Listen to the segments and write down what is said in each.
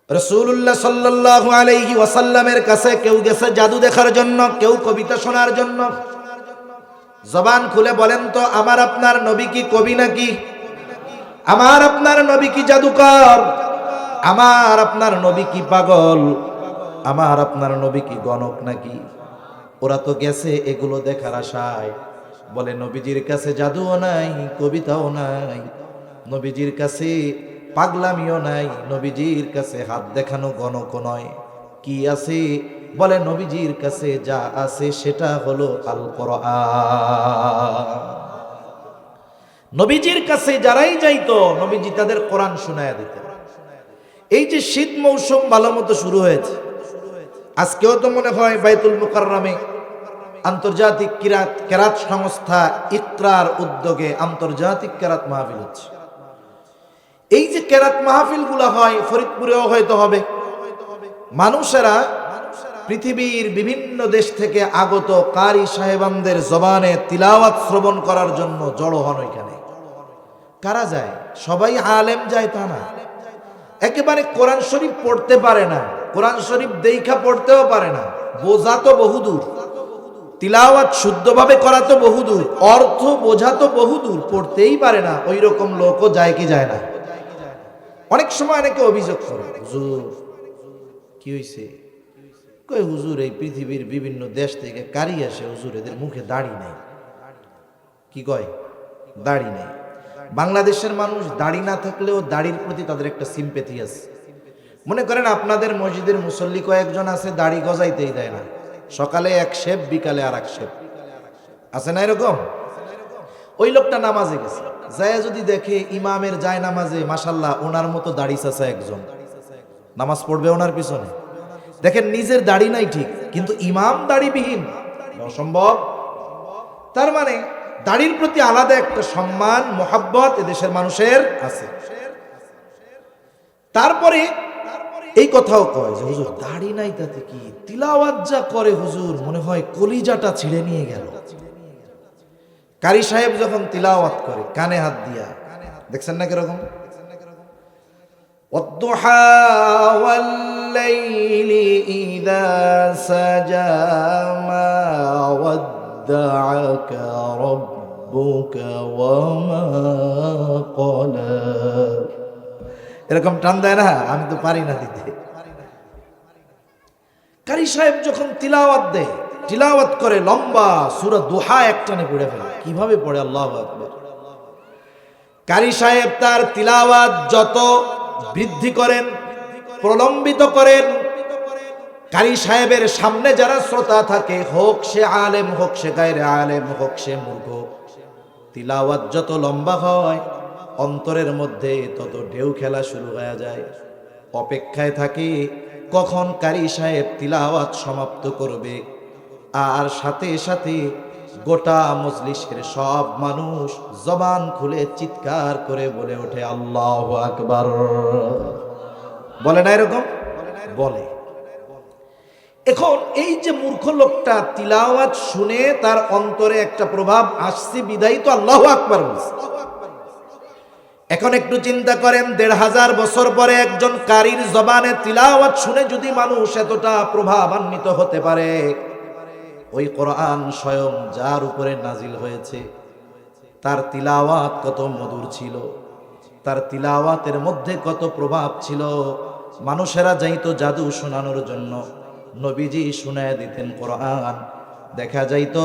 রাসূলুল্লাহ সাল্লাল্লাহু আলাইহি ওয়াসাল্লামের কাছে কেউ গেছে জাদু দেখার জন্য, কেউ কবিতা শোনার জন্য। জবান খুলে বলেন তো, আমার আপনার নবী কি কবি নাকি? আমার আপনার নবী কি জাদুকর? আমার আপনার নবী কি পাগল? আমার আপনার নবী কি গণক নাকি? ওরা তো গেছে এগুলো দেখার আশায়। বলে নবীজির কাছে জাদুও নাই, কবিতাও নাই, নবীজির কাছে পাগলামিও নাই, নবীজির কাছে হাত দেখানো গণক নয়। কি আছে? বলে নবীজির কাছে যা আছে সেটা হলো আল কোরআন। নবীজির কাছে যারাই যাইতো নবীজি তাদের কোরআন শোনায়া দিতেন। এই যে শীত মৌসুম ভালো মতো শুরু হয়েছে, আজকেও তো মনে হয় বাইতুল মুকাররমে আন্তর্জাতিক কেরাত সংস্থা ইকরার উদ্যোগে আন্তর্জাতিক কেরাত মাহফিল হচ্ছে। এই যে কেরাত মাহফিল গুলা হয়, ফরিদপুরেও হয়তো হবে। মানুষেরা পৃথিবীর বিভিন্ন দেশ থেকে আগত কারি সাহেবানদের জবানে তিলাওয়াত শ্রবণ করার জন্য জড়ো হন ওইখানে। কারা যায়? সবাই আলেম যায় তা না, একেবারে কোরআন শরীফ পড়তে পারে না, কোরআন শরীফ দেখা পড়তেও পারে না, বোঝা তো বহুদূর, তিলাওয়াত শুদ্ধভাবে করা তো বহুদূর, অর্থ বোঝা তো বহুদূর, পড়তেই পারে না। ওই রকম লোকও যায় কি যায় না? অনেক সময় অনেকে অভিযোগ করে, হুজুর কি হয়েছে? কই হুজুর এই পৃথিবীর বিভিন্ন দেশ থেকে কারি আসে, হুজুর এদের মুখে দাড়ি নাই। কি কয়? দাড়ি নাই। বাংলাদেশের মানুষ দাড়ি না থাকলেও দাড়ির প্রতি তাদের একটা সিম্পেথি আছে। মনে করেন আপনাদের মসজিদের মুসল্লি কয়েকজন আছে, দাড়ি গজাইতেই দেয় না, সকালে এক শেপ বিকালে আর এক শেপ, আছে না এরকম? ওই লোকটা নামাজে গেছে, যায় যদি দেখে ইমামের যায় নামাজে মাশাল্লাহ ওনার মতো দাড়ি চাচা একজন নামাজ পড়বে ওনার পিছনে, দেখেন নিজের দাড়ি নাই ঠিক, কিন্তু ইমাম দাড়িবিহীন, অসম্ভব। তার মানে দাড়ির প্রতি আলাদা একটা সম্মান মোহাব্বত এদেশের মানুষের আছে। তারপরে এই কথাও কয় যে হুজুর দাড়ি নাই তাতে কি, তিলাওয়াত যা করে হুজুর মনে হয় কলিজাটা ছিঁড়ে নিয়ে গেল। কারি সাহেব যখন তিলাওয়াত করে কানে হাত দিয়া, দেখছেন না কিরকম? والضحى والليل إذا سجى ما ودعك ربك وما قلى। এরকম টান দেয় না, আমি তো পারি না দিতে। কারি সাহেব যখন তিলাওয়াত দেয়, তিলাওয়াত করে লম্বা সূরা দুহা একটানে পড়ে ফেলে। কিভাবে পড়ে? আল্লাহু আকবার। কারি সাহেব তার তিলাওয়াত যত বৃদ্ধি করেন, প্রলম্বিত করেন, কারি সাহেবের সামনে যারা শ্রোতা থাকে, হোক সে আলেম, হোক সে গায়রে আলেম, হোক সে মূর্খ, তিলাওয়াত যত লম্বা হয় অন্তরের মধ্যে তত ঢেউ খেলা শুরু হয়ে যায়। অপেক্ষায় থাকে কখন কারি সাহেব তিলাওয়াত সমাপ্ত করবে। আর সাথে সাথে গোটা মজলিসের সব মানুষ জবান খুলে চিৎকার করে বলে ওঠে আল্লাহু আকবার। বলে না এরকম? বলে। এখন এই যে মূর্খ লোকটা তিলাওয়াত শুনে তার অন্তরে একটা প্রভাব আসছে বিদায়ী তো আল্লাহু আকবার বলছে। এখন একটু চিন্তা করেন, ১৫০০ বছর পরে একজন কারীর জবানে তিলাওয়াত শুনে যদি মানুষ এতটা প্রভাবান্বিত হতে পারে, ওই কোরআন স্বয়ং যার উপরে নাজিল হয়েছে তার তিলাওয়াত কত মধুর ছিল, তার তিলাওয়াতের মধ্যে কত প্রভাব ছিল। মানুষেরা যাইতো জাদু শোনানোর জন্য, নবীজি শুনায় দিতেন কোরআন। দেখা যাইতো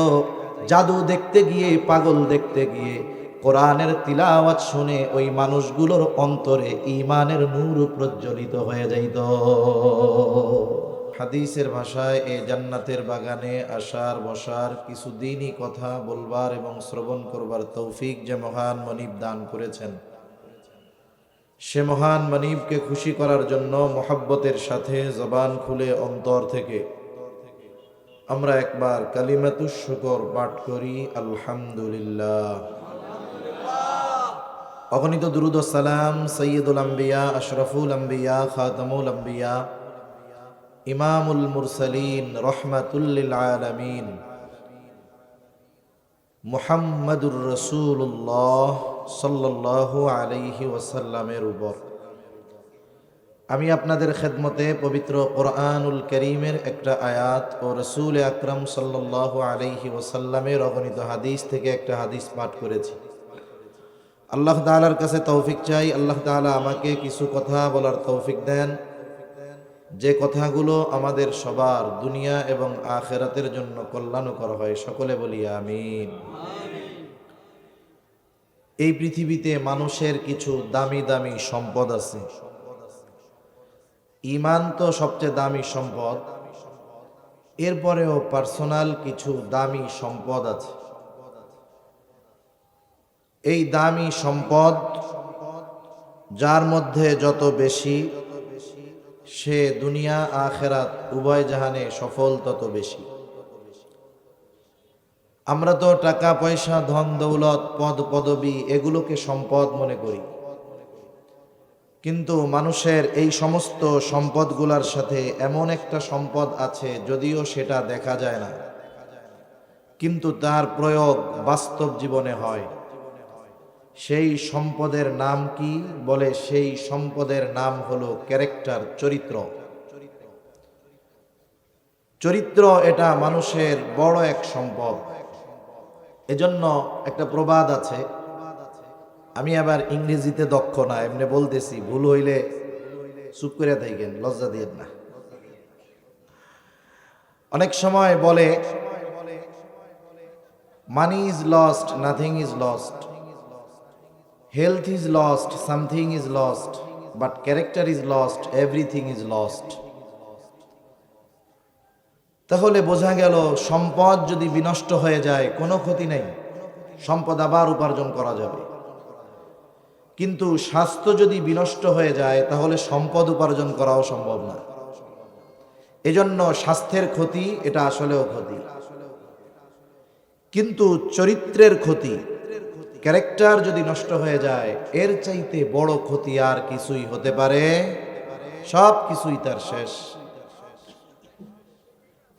জাদু দেখতে গিয়ে, পাগল দেখতে গিয়ে কোরআনের তিলাওয়াত শুনে ওই মানুষগুলোর অন্তরে ঈমানের নূর প্রজ্বলিত হয়ে যাইত। হাদিসের ভাষায় এই জান্নাতের বাগানে আসার বসার কিছুদিনই কথা বলবার এবং শ্রবণ করবার তৌফিক যে মহান মনিব দান করেছেন, সে মহান মনিবকে খুশি করার জন্য মহব্বতের সাথে জবান খুলে অন্তর থেকে আমরা একবার কালিমাতুশ শুকর পাঠ করি, আলহামদুলিল্লাহ। অগণিত দুরূদ ও সালাম সৈয়দুল আম্বিয়া, আশরাফুল আম্বিয়া, খাতামুল আম্বিয়া, ইমামুল মুরসালিন, রহমাতুল লিল আলামিন মুহাম্মাদুর রাসূলুল্লাহ সাল্লাল্লাহু আলাইহি ওয়াসাল্লামের উপর আমি আপনাদের খেদমতে পবিত্র কোরআনুল করিমের একটা আয়াত ও রসুল আকরাম সাল্লাল্লাহু আলাইহি ওয়াসাল্লামের অগণিত হাদিস থেকে একটা হাদিস পাঠ করেছি। আল্লাহ তাআলার কাছে তৌফিক চাই, আল্লাহ তাআলা আমাকে কিছু কথা বলার তৌফিক দেন, যে কথাগুলো আমাদের সবার দুনিয়া এবং আখিরাতের জন্য কল্যাণকর হয়। সকলে বলি আমিন। এই পৃথিবীতে মানুষের কিছু দামি দামি সম্পদ আছে। ঈমান তো সবচেয়ে দামি সম্পদ, এরপরেও পার্সোনাল কিছু দামি সম্পদ আছে। এই দামি সম্পদ যার মধ্যে যত বেশি, সে দুনিয়া আখেরাত উভয় জাহানে সফল তত বেশি। আমরা তো টাকা পয়সা, ধন দৌলত, পদ পদবী এগুলোকে সম্পদ মনে করি, কিন্তু মানুষের এই সমস্ত সম্পদগুলোর সাথে এমন একটা সম্পদ আছে, যদিও সেটা দেখা যায় না, কিন্তু তার প্রয়োগ বাস্তব জীবনে হয়। সেই সম্পদের নাম কি? বলে সেই সম্পদের নাম হলো ক্যারেক্টার, চরিত্র। চরিত্র এটা মানুষের বড় এক সম্পদ। এজন্য একটা প্রবাদ আছে, আমি আবার ইংরেজিতে দক্ষ না, এমনি বলতেছি, ভুল হইলে চুপ করে থাকেন, লজ্জা দিয়েন না। অনেক সময় বলে, money is lost, nothing is lost, health is lost, something is lost, but character is lost, everything is lost. তাহলে বোঝা গেল, সম্পদ যদি বিনষ্ট হয়ে যায় কোনো ক্ষতি নেই, সম্পদ আবার উপার্জন করা যাবে। কিন্তু স্বাস্থ্য যদি বিনষ্ট হয়ে যায়, তাহলে সম্পদ উপার্জন করাও সম্ভব না। এজন্য স্বাস্থ্যের ক্ষতি এটা আসলেও ক্ষতি, কিন্তু চরিত্রের ক্ষতি, ক্যারেক্টার যদি নষ্ট হয়ে যায়, এর চাইতে বড় ক্ষতি আর কিছুই হতে পারে? সব কিছুই তার শেষ।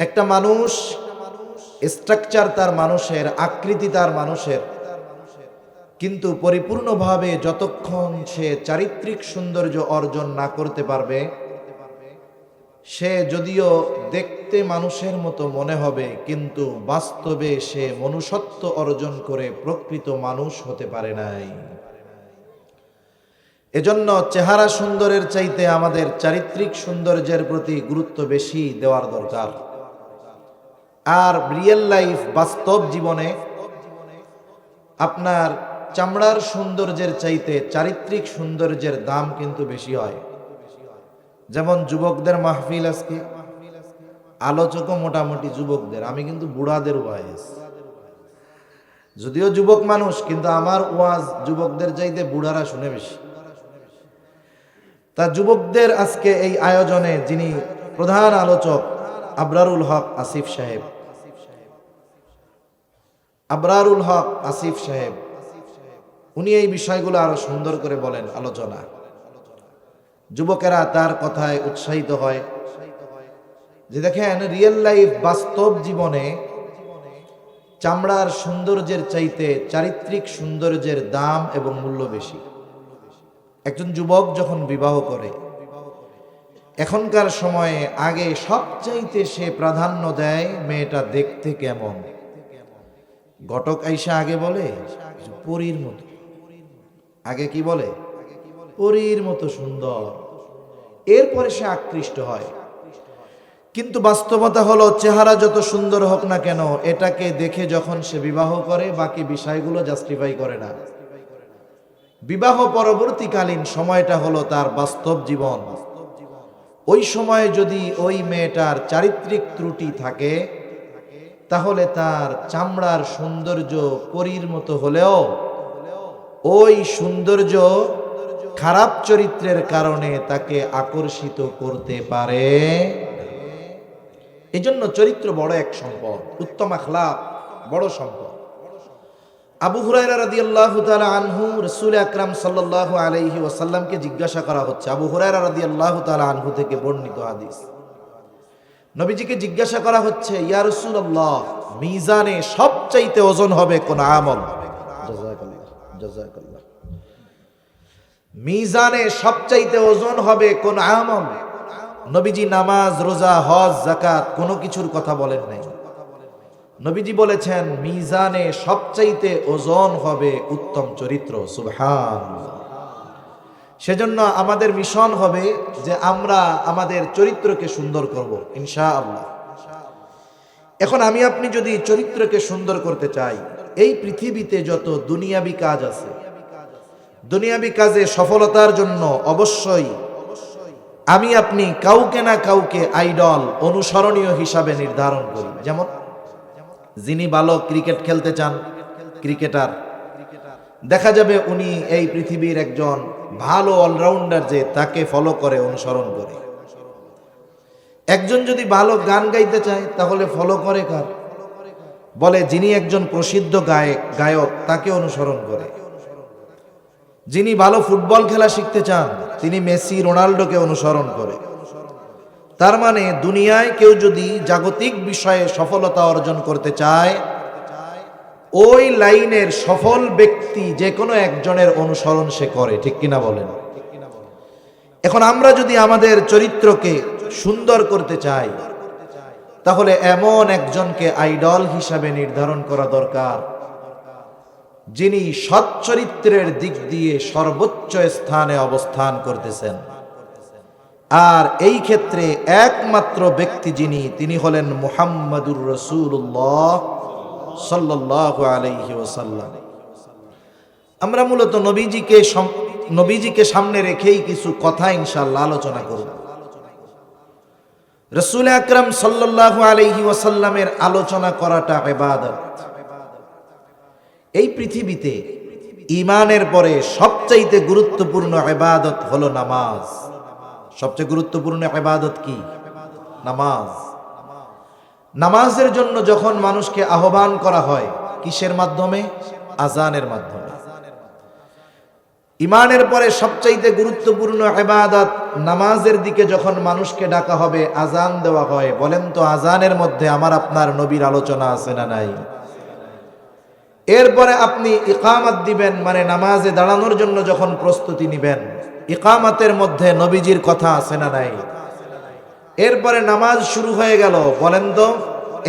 একটা মানুষ, স্ট্রাকচার তার মানুষের, আকৃতি তার মানুষের, কিন্তু পরিপূর্ণভাবে যতক্ষণ সে চারিত্রিক সৌন্দর্য অর্জন না করতে পারবে, সে যদিও দেখতে মানুষের মতো মনে হবে, কিন্তু বাস্তবে সে মনুষ্যত্ব অর্জন করে প্রকৃত মানুষ হতে পারে নাই। এজন্য চেহারা সুন্দরের চাইতে আমাদের চারিত্রিক সৌন্দর্যের প্রতি গুরুত্ব বেশি দেওয়ার দরকার। আর রিয়েল লাইফ, বাস্তব জীবনে আপনার চামড়ার সৌন্দর্যের চাইতে চারিত্রিক সৌন্দর্যের দাম কিন্তু বেশি হয়। যেমন যুবকদের মাহফিল, আজকে আলোচকও মোটামুটি যুবকদের, আমি কিন্তু বুড়াদের ওয়াজ, যদিও যুবক মানুষ, কিন্তু আমার ওয়াজ যুবকদের চাইতে বুড়ারা শুনে বেশি। তা যুবকদের আজকে এই আয়োজনে যিনি প্রধান আলোচক, আবরারুল হক আসিফ সাহেব, আবরারুল হক আসিফ সাহেব, উনি এই বিষয়গুলো আরো সুন্দর করে বলেন, আলোচনা। যুবকেরা তার কথায় উৎসাহিত হয় যে দেখেন, রিয়েল লাইফ, বাস্তব জীবনে চামড়ার সৌন্দর্যের চাইতে চারিত্রিক সৌন্দর্যের দাম এবং মূল্য বেশি। একজন যুবক যখন বিবাহ করে, এখনকার সময়ে আগে সবচাইতে সে প্রাধান্য দেয় মেয়েটা দেখতে কেমন। ঘটক আইসা আগে বলে পরীর মতো, আগে কি বলে? পরীর মতো সুন্দর, এরপরে সে আকৃষ্ট হয়। কিন্তু বাস্তবতা হলো, চেহারা যত সুন্দর হোক না কেন, এটাকে দেখে যখন সে বিবাহ করে, বাকি বিষয়গুলো জাস্টিফাই করে না। বিবাহ পরবর্তীকালীন সময়টা হলো তার বাস্তব জীবন। ওই সময় যদি ওই মেয়েটার চারিত্রিক ত্রুটি থাকে, তাহলে তার চামড়ার সৌন্দর্য পরীর মতো হলেও ওই সৌন্দর্য খারাপ চরিত্রের কারণে তাকে আকর্ষিত করতে পারে। এজন্য চরিত্র বড় এক সম্পদ, উত্তম আখলাক বড় সম্পদ। আবু হুরায়রা রাদিয়াল্লাহু তাআলা আনহু রাসূল আকরাম সাল্লাল্লাহু আলাইহি ওয়াসাল্লামকে জিজ্ঞাসা করা হচ্ছে, আবু হুরায়রা রাদিয়াল্লাহু তাআলা আনহু থেকে বর্ণিত হাদিস। নবীজিকে জিজ্ঞাসা করা হচ্ছে, ইয়া রাসূলুল্লাহ, মিজানে সবচাইতে ওজন হবে কোন আমল? জাযাকাল্লাহ, জাযাকাল্লাহ। মিজানে সবচাইতে ওজন হবে কোন আমল? নবীজি নামাজ, রোজা, হজ, যাকাত কোনো কিছুর কথা বলেন নাই। নবীজি বলেছেন মিজানে সবচাইতে ওজন হবে উত্তম চরিত্র। সুবহানাল্লাহ। সেজন্য আমাদের মিশন হবে যে আমরা আমাদের চরিত্রকে সুন্দর করব ইনশাআল্লাহ। এখন আমি আপনি যদি চরিত্রকে সুন্দর করতে চাই, এই পৃথিবীতে যত দুনিয়াবি কাজ আছে, দুনিয়াবি কাজে সফলতার জন্য অবশ্যই আমি আপনি কাউকে না কাউকে আইডল, অনুসরণীয় হিসাবে নির্ধারণ করি। যেমন যিনি ভালো ক্রিকেট খেলতে চান, ক্রিকেটার, দেখা যাবে উনি এই পৃথিবীর একজন ভালো অলরাউন্ডার, যে তাকে ফলো করে, অনুসরণ করে। একজন যদি ভালো গান গাইতে চায় তাহলে ফলো করে কার? বলে যিনি একজন প্রসিদ্ধ গায়ক তাকে অনুসরণ করে। যিনি ভালো ফুটবল খেলা শিখতে চান তিনি মেসি, রোনাল্ডোকে অনুসরণ করে। তার মানে দুনিয়ায় কেউ যদি জাগতিক বিষয়ে সফলতা অর্জন করতে চায়, ওই লাইনের সফল ব্যক্তি যে কোনো একজনের অনুসরণ সে করে। ঠিক কিনা বলেন? এখন আমরা যদি আমাদের চরিত্রকে সুন্দর করতে চাই, তাহলে এমন একজনকে আইডল হিসাবে নির্ধারণ করা দরকার, যিনি সৎ চরিত্রের দিক দিয়ে সর্বোচ্চ স্থানে অবস্থান করতেছেন। আর এই ক্ষেত্রে একমাত্র ব্যক্তি যিনি, তিনি হলেন মুহাম্মাদুর রাসূলুল্লাহ সাল্লাল্লাহু আলাইহি ওয়াসাল্লাম। আমরা মূলত নবীজিকে সামনে রেখেই কিছু কথা ইনশাআল্লাহ আলোচনা করব। রাসূল আকরাম সাল্লাল্লাহু আলাইহি ওয়াসাল্লামের আলোচনা করাটা ইবাদত। এই পৃথিবীতে ঈমানের পরে সবচাইতে গুরুত্বপূর্ণ ইবাদত হলো নামাজ। সবচেয়ে গুরুত্বপূর্ণ ইবাদত কি? নামাজ। নামাজের জন্য যখন মানুষকে আহ্বান করা হয়, কিসের মাধ্যমে? আযানের মাধ্যমে। ঈমানের পরে সবচাইতে গুরুত্বপূর্ণ ইবাদত নামাজের দিকে যখন মানুষকে ডাকা হবে, আযান দেওয়া হয়, বলেন তো আযানের মধ্যে আমার আপনার নবীর আলোচনা আছে না নাই? এরপরে আপনি ইকামত দিবেন, মানে নামাজে দাঁড়ানোর জন্য যখন প্রস্তুতি নিবেন, ইকামতের মধ্যে নবীজির কথা আছে না নাই? এরপরে নামাজ শুরু হয়ে গেল, বলেন তো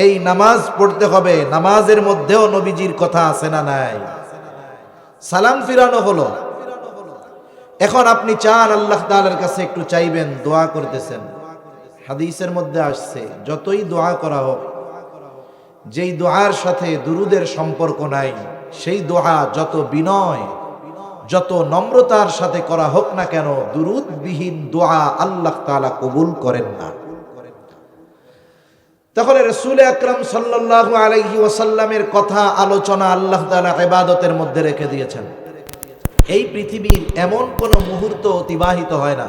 এই নামাজ পড়তে হবে, নামাজের মধ্যেও নবীজির কথা আছে না নাই? সালাম ফিরানো হলো। এখন আপনি চান আল্লাহ তাআলার কাছে একটু চাইবেন, দোয়া করতেছেন। হাদিসের মধ্যে আসছে যতই দোয়া করা হোক, যেই দোয়ার সাথে দুরুদের সম্পর্ক নাই, সেই দোয়া যত বিনয়, যত নম্রতার সাথে করা হোক না কেন, দুরুদবিহীন দোয়া আল্লাহ তাআলা কবুল করেন না। তাহলে রাসূল আকরাম সাল্লাল্লাহু আলাইহি ওয়াসাল্লামের কথা আলোচনা আল্লাহ তাআলা ইবাদতের মধ্যে রেখে দিয়েছেন। এই পৃথিবীর এমন কোন মুহূর্ত অতিবাহিত হয় না,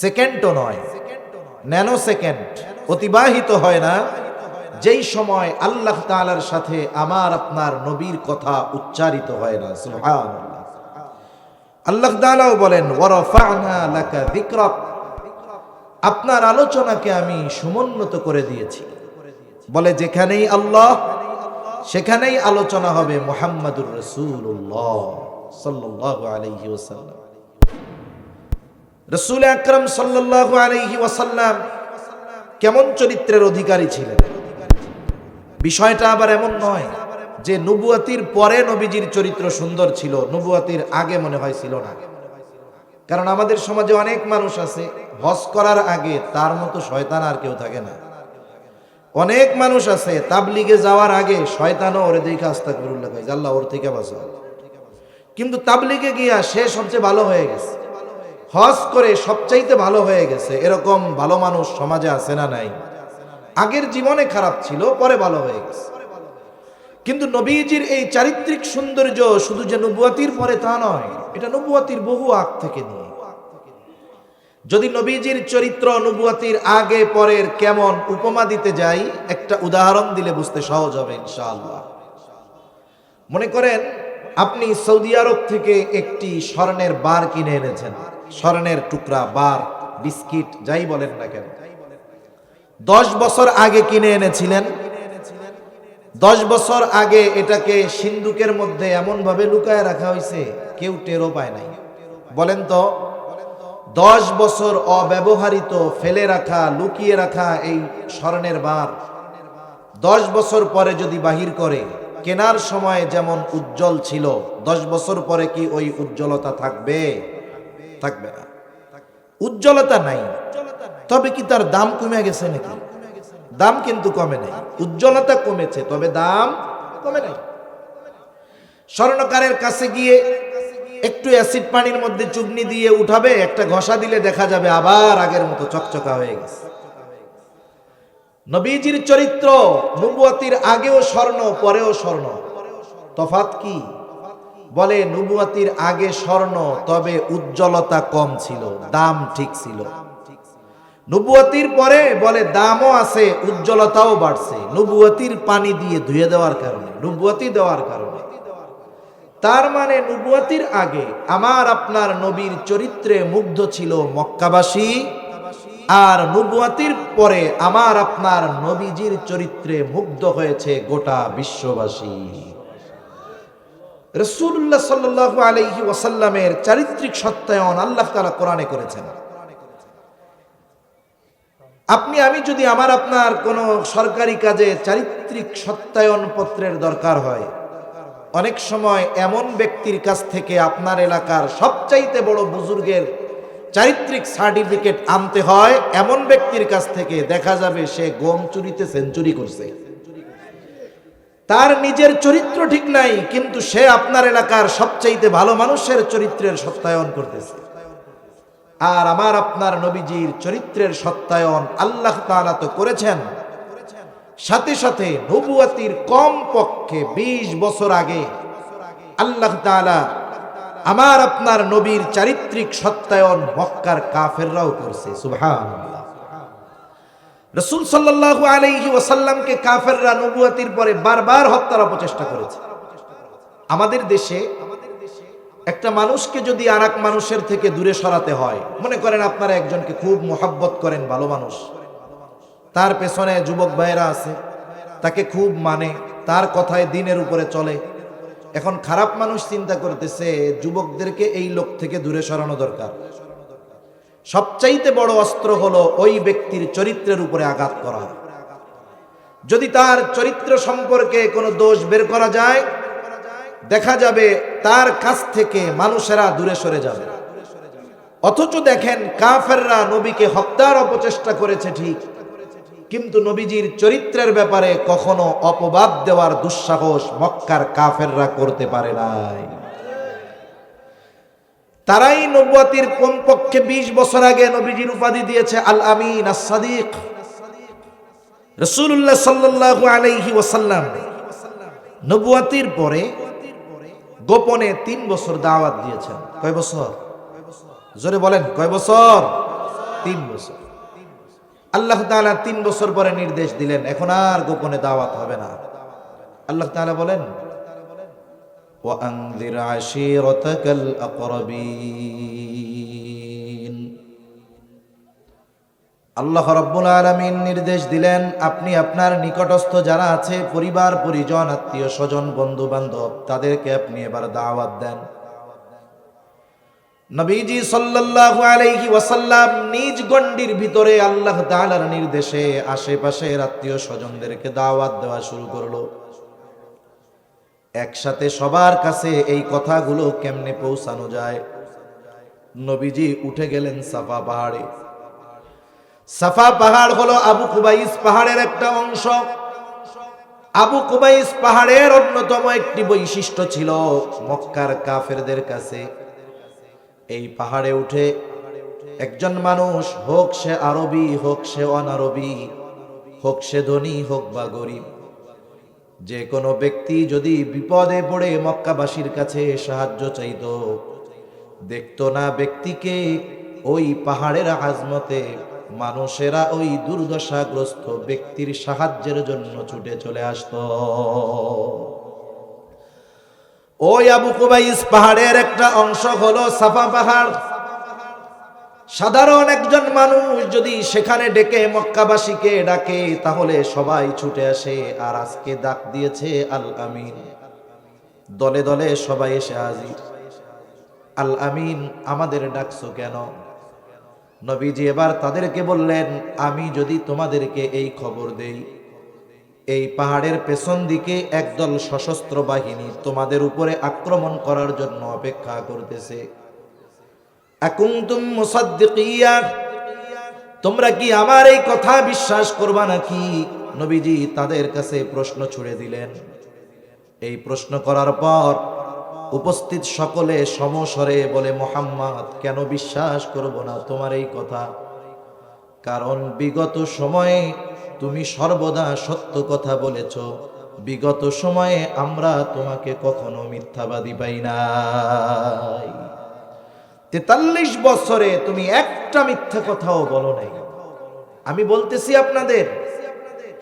সেকেন্ডও নয়, ন্যানো সেকেন্ড অতিবাহিত হয় না, যেই সময় আল্লাহ তাআলার সাথে আমার আপনার নবীর কথা উচ্চারিত হয় না। সুবহানাল্লাহ। আল্লাহ তাআলাও বলেন ওয়ারাফা'না লাকা যিকরাক, আপনার আলোচনাকে আমি সমুন্নত করে দিয়েছি। বলে যেখানেই আল্লাহ সেখানেই আলোচনা হবে মুহাম্মাদুর রাসূলুল্লাহ সাল্লাল্লাহু আলাইহি ওয়াসাল্লাম। রাসূল আকরাম সাল্লাল্লাহু আলাইহি ওয়াসাল্লাম কেমন চরিত্রের অধিকারী ছিলেন? বিষয়টা আবার এমন নয় যে নবুয়তির পরে নবীজির চরিত্র সুন্দর ছিল, নবুয়তির আগে মনে হয় ছিল না। কারণ আমাদের সমাজে অনেক মানুষ আছে, হজ করার আগে তার মতো শয়তান আর কেউ থাকে না। অনেক মানুষ আছে তাবলিগে যাওয়ার আগে শয়তানও ওরে দেখে আস্তাগফিরুল্লাহ কয়, আল্লাহ ওর থেকে বাঁচাও। কিন্তু তাবলিগে গিয়া সে সবচেয়ে ভালো হয়ে গেছে, হজ করে সবচাইতে ভালো হয়ে গেছে। এরকম ভালো মানুষ সমাজে আছে না নাই? আগের জীবনে খারাপ ছিল, পরে ভালো হয়ে গেছে। কিন্তু নবীজির এই চারিত্রিক সৌন্দর্য শুধু যে নবুয়তির পরে তা নয়, এটা নবুয়তির বহু আগ থেকে নিয়ে। যদি নবীজির চরিত্র নবুয়তির আগে পরের কেমন উপমা দিতে যাই, একটা উদাহরণ দিলে বুঝতে সহজ হবে ইনশাআল্লাহ। মনে করেন আপনি সৌদি আরব থেকে একটি স্বর্ণের বার কিনে এনেছেন, স্বর্ণের টুকরা, বার, বিস্কিট, যাই বলেন না কেন। 10 বছর আগে কিনে এনেছিলেন। 10 বছর আগে এটাকে সিন্দুকের মধ্যে এমন ভাবে লুকায় রাখা হয়েছে কেউ টেরও পায় নাই। বলেন তো 10 বছর অব্যবহৃত ফেলে রাখা লুকিয়ে রাখা এই স্বর্ণের বার 10 বছর পরে যদি বাহির করে, কেনার সময় যেমন উজ্জ্বল ছিল 10 বছর পরে কি ওই উজ্জ্বলতা থাকবে? থাকবে না। উজ্জ্বলতা নাই, তবে কি তার দাম কমে গেছে নাকি? দাম কিন্তু কমে নাই। উজ্জ্বলতা কমেছে, তবে দাম কমে নাই। স্বর্ণকারের কাছে গিয়ে একটু অ্যাসিড পানির মধ্যে চুবনি দিয়ে উঠাবে, একটা ঘষা দিলে দেখা যাবে আবার আগের মতো চকচকা হয়ে গেছে। নবীজির চরিত্র নবুয়তির আগেও স্বর্ণ, পরেও স্বর্ণ। তফাৎ কি? বলে নবুয়তির আগে স্বর্ণ, তবে উজ্জ্বলতা কম ছিল, দাম ঠিক ছিল। নবুয়তির পরে বলে দামও আছে, উজ্জ্বলতাও বাড়ছে, নবুয়তির পানি দিয়ে ধুয়ে দেওয়ার কারণে, নবুয়তি দেওয়ার কারণে। তার মানে নবুয়তির আগে আমার আপনার নবীর চরিত্রে মুগ্ধ ছিল মক্কাবাসী, আর নবুয়তির পরে আমার আপনার নবীজির চরিত্রে মুগ্ধ হয়েছে গোটা বিশ্ববাসী। রাসূলুল্লাহ সাল্লাল্লাহু আলাইহি ওয়াসাল্লামের চারিত্রিক সত্যায়ন আল্লাহ তাআলা কোরআনে করেছেন। আপনি আমি যদি আমার আপনার কোনো সরকারি কাজে চারিত্রিক সত্যায়ন পত্রের দরকার হয়, অনেক সময় এমন ব্যক্তির কাছ থেকে আপনার এলাকার সবচাইতে বড় বুজুর্গের চারিত্রিক সার্টিফিকেট আনতে হয়। এমন ব্যক্তির কাছ থেকে দেখা যাবে সে গম চুরিতে সেঞ্চুরি করছে, তার নিজের চরিত্র ঠিক নাই, কিন্তু সে আপনার এলাকার সবচাইতে ভালো মানুষের চরিত্রের সত্যায়ন করতেছে। আর আমার আপনার নবীজির চরিত্রের সত্যায়ন আল্লাহ তাআলা তো করেছেন, সাথে সাথে নবুয়তির কম পক্ষে 20 বছর আগে আল্লাহ তাআলা আমার আপনার নবীর চারিত্রিক সত্যায়ন মক্কার কাফেররাও করছে। সুবহানাল্লাহ। রাসূল সাল্লাল্লাহু আলাইহি ওয়াসাল্লামকে কাফেররা নবুয়তির পরে বারবার হত্যার অপচেষ্টা করেছে। আমাদের দেশে একটা মানুষকে যদি আরেক মানুষের থেকে দূরে সরাতে হয়, মনে করেন আপনারা একজনকে খুব মোহাব্বত করেন, ভালো মানুষ, তার পেছনে যুবক ভাইয়েরা আছে, তাকে খুব মানে, তার কথায় দিনের উপরে চলে। এখন খারাপ মানুষ চিন্তা করতেছে যুবকদেরকে এই লোক থেকে দূরে সরানো দরকার। সবচাইতে বড় অস্ত্র হলো ওই ব্যক্তির চরিত্রের উপরে আঘাত করা। যদি তার চরিত্র সম্পর্কে কোনো দোষ বের করা যায়, দেখা যাবে তার কাছ থেকে মানুষেরা দূরে সরে যাবে। অথচ দেখেন কাফেররা নবীকে হত্যার অপচেষ্টা করেছে ঠিক, কিন্তু নবীজির চরিত্রের ব্যাপারে কখনো অপবাদ দেওয়ার দুঃসাহস মক্কার কাফেররা করতে পারে নাই। তারাই নবুয়তির কমপক্ষে 20 বছর আগে নবীজির উপাধি দিয়েছে আল আমিন, আস-সাদিক। রাসূলুল্লাহ সাল্লাল্লাহু আলাইহি ওয়াসাল্লাম নবুয়তির পরে গোপনে 3 বছর দাওয়াত দিয়েছেন। কয় বছর? জোরে বলেন, কয় বছর? 3 বছর। আল্লাহ তাআলা 3 বছর পরে নির্দেশ দিলেন এখন আর গোপনে দাওয়াত হবে না। আল্লাহ তাআলা বলেন ওয়া আনযির আশীরাতাকাল আকরাবিন। আল্লাহ রাব্বুল আলামিন নির্দেশ দিলেন আপনি আপনার নিকটস্থ যারা আছে, পরিবার পরিজন, আত্মীয় স্বজন, বন্ধু বান্ধব, তাদেরকে আপনি এবার দাওয়াত দেন। নবীজি সাল্লাল্লাহু আলাইহি ওয়াসাল্লাম নিজ গণ্ডির ভিতরে আল্লাহ তাআলার নির্দেশে আশেপাশের আত্মীয় স্বজনদেরকে দাওয়াত দেওয়া শুরু করলো। একসাথে সবার কাছে এই কথাগুলো কেমনে পৌঁছানো যায়? নবীজি উঠে গেলেন সাফা পাহাড়ে। সাফা পাহাড় হলো আবু কুবাইস পাহাড়ের একটা অংশ। আবু কুবাইস পাহাড়ের অন্যতম একটি বৈশিষ্ট্য ছিল মক্কার কাফেরদের কাছে, এই পাহাড়ে উঠে একজন মানুষ, হোক সে আরবি হোক সে অনারবি, হোক সে ধনী হোক বা গরিব, যে কোনো ব্যক্তি যদি বিপদে পড়ে মক্কাবাসীর কাছে সাহায্য চাইত, দেখতো না ব্যক্তিকে ওই পাহাড়ের আজমতে মানুষেরা ওই দুর্দশাগ্রস্ত ব্যক্তির সাহায্যের জন্য ছুটে চলে আসতো। ওই আবু কুবাইস পাহাড়ের একটা অংশ হলো সাফা পাহাড়। সাধারণ একজন মানুষ যদি সেখানে ডেকে মক্কাবাসীকে ডাকে, তাহলে সবাই ছুটে আসে। আর আজকে ডাক দিয়েছে আল আমিন, দলে দলে সবাই এসে হাজির। আল আমিন, আমাদের ডাকছো কেন? নবীজি এবার তাদেরকে বললেন, আমি যদি তোমাদেরকে এই খবর দেই, এই পাহাড়ের পেছন দিকে একদল সশস্ত্র বাহিনী তোমাদের উপরে আক্রমণ করার জন্য অপেক্ষা করতেছে, আকুনতুম মুসাদ্দিকিয়া, তোমরা কি আমার এই কথা বিশ্বাস করবা নাকি? নবীজি তাদের কাছে প্রশ্ন ছুড়ে দিলেন। এই প্রশ্ন করার পর উপস্থিত সকলে সমস্বরে বলে, মুহাম্মদ, কেন বিশ্বাস করব না তোমার এই কথা? কারণ বিগত সময়ে তুমি সর্বদা সত্য কথা বলেছ, বিগত সময়ে আমরা তোমাকে কখনো মিথ্যাবাদী পাই নাই। 43 বছরে তুমি একটা মিথ্যা কথাও বলো নাই। আমি বলতেছি আপনাদের,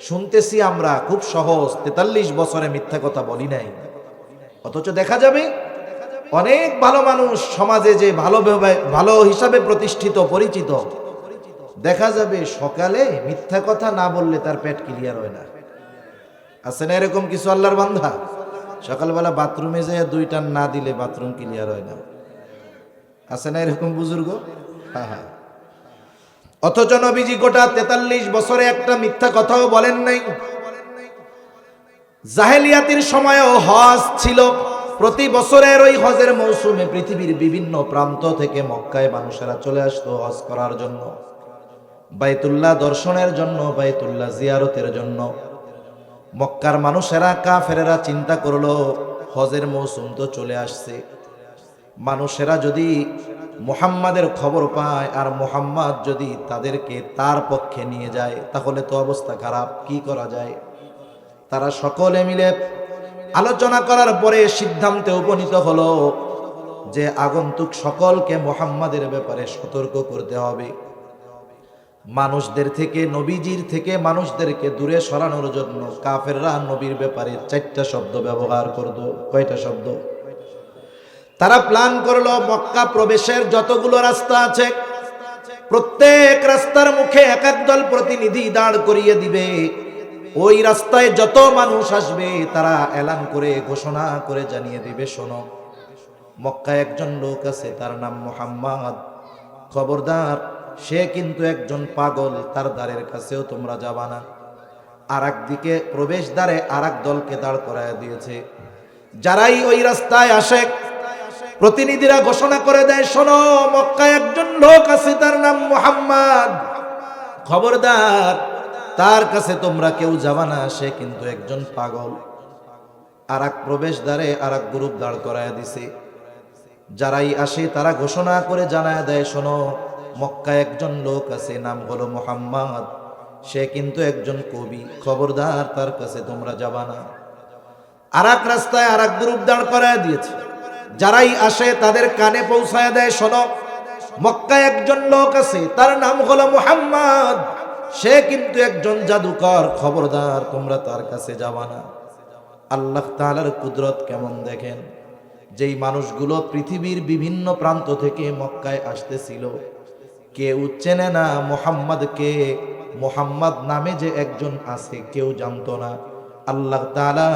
শুনতেছি আমরা, খুব সহজ, 43 বছরে মিথ্যা কথা বলি নাই। অথচ দেখা যাবে অনেক ভালো মানুষ সমাজে যে ভালো হিসাবে প্রতিষ্ঠিত পরিচিত, দেখা যাবে সকালে মিথ্যা কথা না বললে তার পেট ক্লিয়ার হয় না। আছে না এরকম কিছু আল্লাহর বান্দা? সকালবেলা বাথরুমে যেয়ে 2 টান না দিলে বাথরুম ক্লিয়ার হয় না। আছে না এরকম বুজুর্গ? হ্যাঁ হ্যাঁ। অথচ নবীজি গোটা 43 বছরে একটা মিথ্যা কথাও বলেন নাই। জাহেলিয়াতের সময়ও হজ ছিল। প্রতি বছরের ওই হজের মৌসুমে পৃথিবীর বিভিন্ন প্রান্ত থেকে মক্কায় মানুষেরা চলে আসতো হজ করার জন্য, বাইতুল্লাহ দর্শনের জন্য, বাইতুল্লাহ জিয়ারতের জন্য। মক্কার মানুষেরা, কাফেরেরা চিন্তা করলো, হজের মৌসুম তো চলে আসছে, মানুষেরা যদি মুহাম্মাদের খবর পায় আর মুহাম্মদ যদি তাদেরকে তার পক্ষে নিয়ে যায়, তাহলে তো অবস্থা খারাপ, কি করা যায়? তারা সকলে মিলে আলোচনা করার পরে সিদ্ধান্তে উপনীত হলো যে আগন্তুক সকলকে মুহাম্মাদের ব্যাপারে সতর্ক করতে হবে। মানুষদের থেকে, নবীজির থেকে মানুষদেরকে দূরে সরানোর জন্য কাফেররা নবীর ব্যাপারে 4টা শব্দ ব্যবহার করতো। কয়টা শব্দ? তারা প্ল্যান করলো, মক্কা প্রবেশের যতগুলো রাস্তা আছে প্রত্যেক রাস্তার মুখে এক এক দল প্রতিনিধি দাঁড় করিয়ে দিবে। ওই রাস্তায় যত মানুষ আসবে তারা এলান করে, ঘোষণা করে জানিয়ে দিবে, শোনো, মক্কায় একজন লোক আছে, তার নাম মুহাম্মদ, খবরদার, সে কিন্তু একজন পাগল, তার দ্বারের কাছেও তোমরা যাবা না। আর একদিকে প্রবেশ দ্বারে আর এক দলকে দাঁড় করায় দিয়েছে। যারাই ওই রাস্তায় আসে প্রতিনিধিরা ঘোষণা করে দেয়, শোনো, মক্কায় একজন লোক আছে, তার নাম মুহাম্মদ, খবরদার, তার কাছে তোমরা কেউ যাবা না, সে কিন্তু একজন পাগল। আর এক প্রবেশ দ্বারে আর এক গ্রুপ দাঁড় করায় দিছে। যারাই আসে তারা ঘোষণা করে জানায় দেয়, শোনো, মক্কায় একজন লোক আছে, নাম হলো মুহাম্মদ, সে কিন্তু একজন কবি, খবরদার, তার কাছে তোমরা যাবা না। আর এক রাস্তায় আর এক গ্রুপ দাঁড় করায় দিয়েছে। যারাই আসে তাদের কানে পৌঁছায় দেয়, শোনো, মক্কায় একজন লোক আছে, তার নাম হলো মুহাম্মদ, সে কিন্তু একজন জাদুকর, খবরদার, তোমরা তার কাছে যাবা না। আল্লাহ তাআলার কুদরত কেমন দেখেন! যেই মানুষগুলো পৃথিবীর বিভিন্ন প্রান্ত থেকে মক্কায় আসতেছিল, কেউ চেনে না মুহাম্মদকে, মুহাম্মদ নামে যে একজন আছে কেউ জানতো না। আল্লাহ তাআলা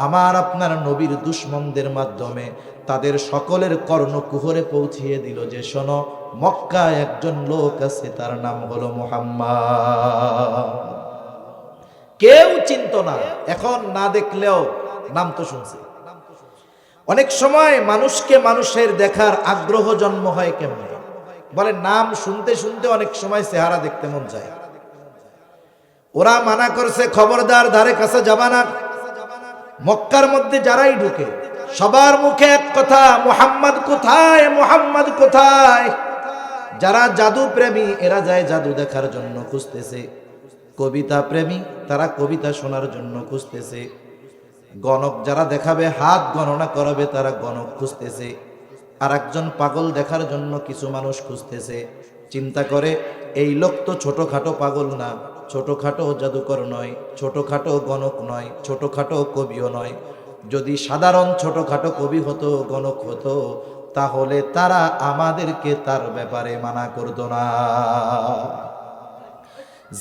আমার আপনার নবীর দুশমনদের মাধ্যমে তাদের সকলের কর্ণকুহরে পৌঁছিয়ে দিল যে, শোনো, মক্কায় একজন লোক আছে, তার নাম হলো মুহাম্মদ। কেউ চিনতো না, এখন না দেখলেও নাম তো শুনছে। অনেক সময় মানুষকে মানুষের দেখার আগ্রহ জন্ম হয় কেমনে? বলে নাম শুনতে শুনতে অনেক সময় চেহারা দেখতে মন যায়। ওরা মানা করছে, খবরদার, ধারে কাছে যাবা না। মক্কার মধ্যে যারাই ঢুকে সবার মুখে এক কথা, মুহাম্মদ কোথায়, মুহাম্মদ কোথায়। যারা জাদু প্রেমী এরা যায় জাদু দেখার জন্য খুঁজতেছে, কবিতা প্রেমী তারা কবিতা শোনার জন্য খুঁজতেছে, গণক যারা দেখাবে, হাত গণনা করাবে, তারা গণক খুঁজতেছে, আর একজন পাগল দেখার জন্য কিছু মানুষ খুঁজতেছে। চিন্তা করে, এই লোক তো ছোটখাটো পাগল না, ছোটখাটো জাদুকর নয়, ছোটখাটো গণক নয়, ছোটখাটো কবিও নয়। যদি সাধারণ ছোটখাটো কবি হতো, গণক হতো, তাহলে তারা আমাদেরকে তার ব্যাপারে মানা করতো না।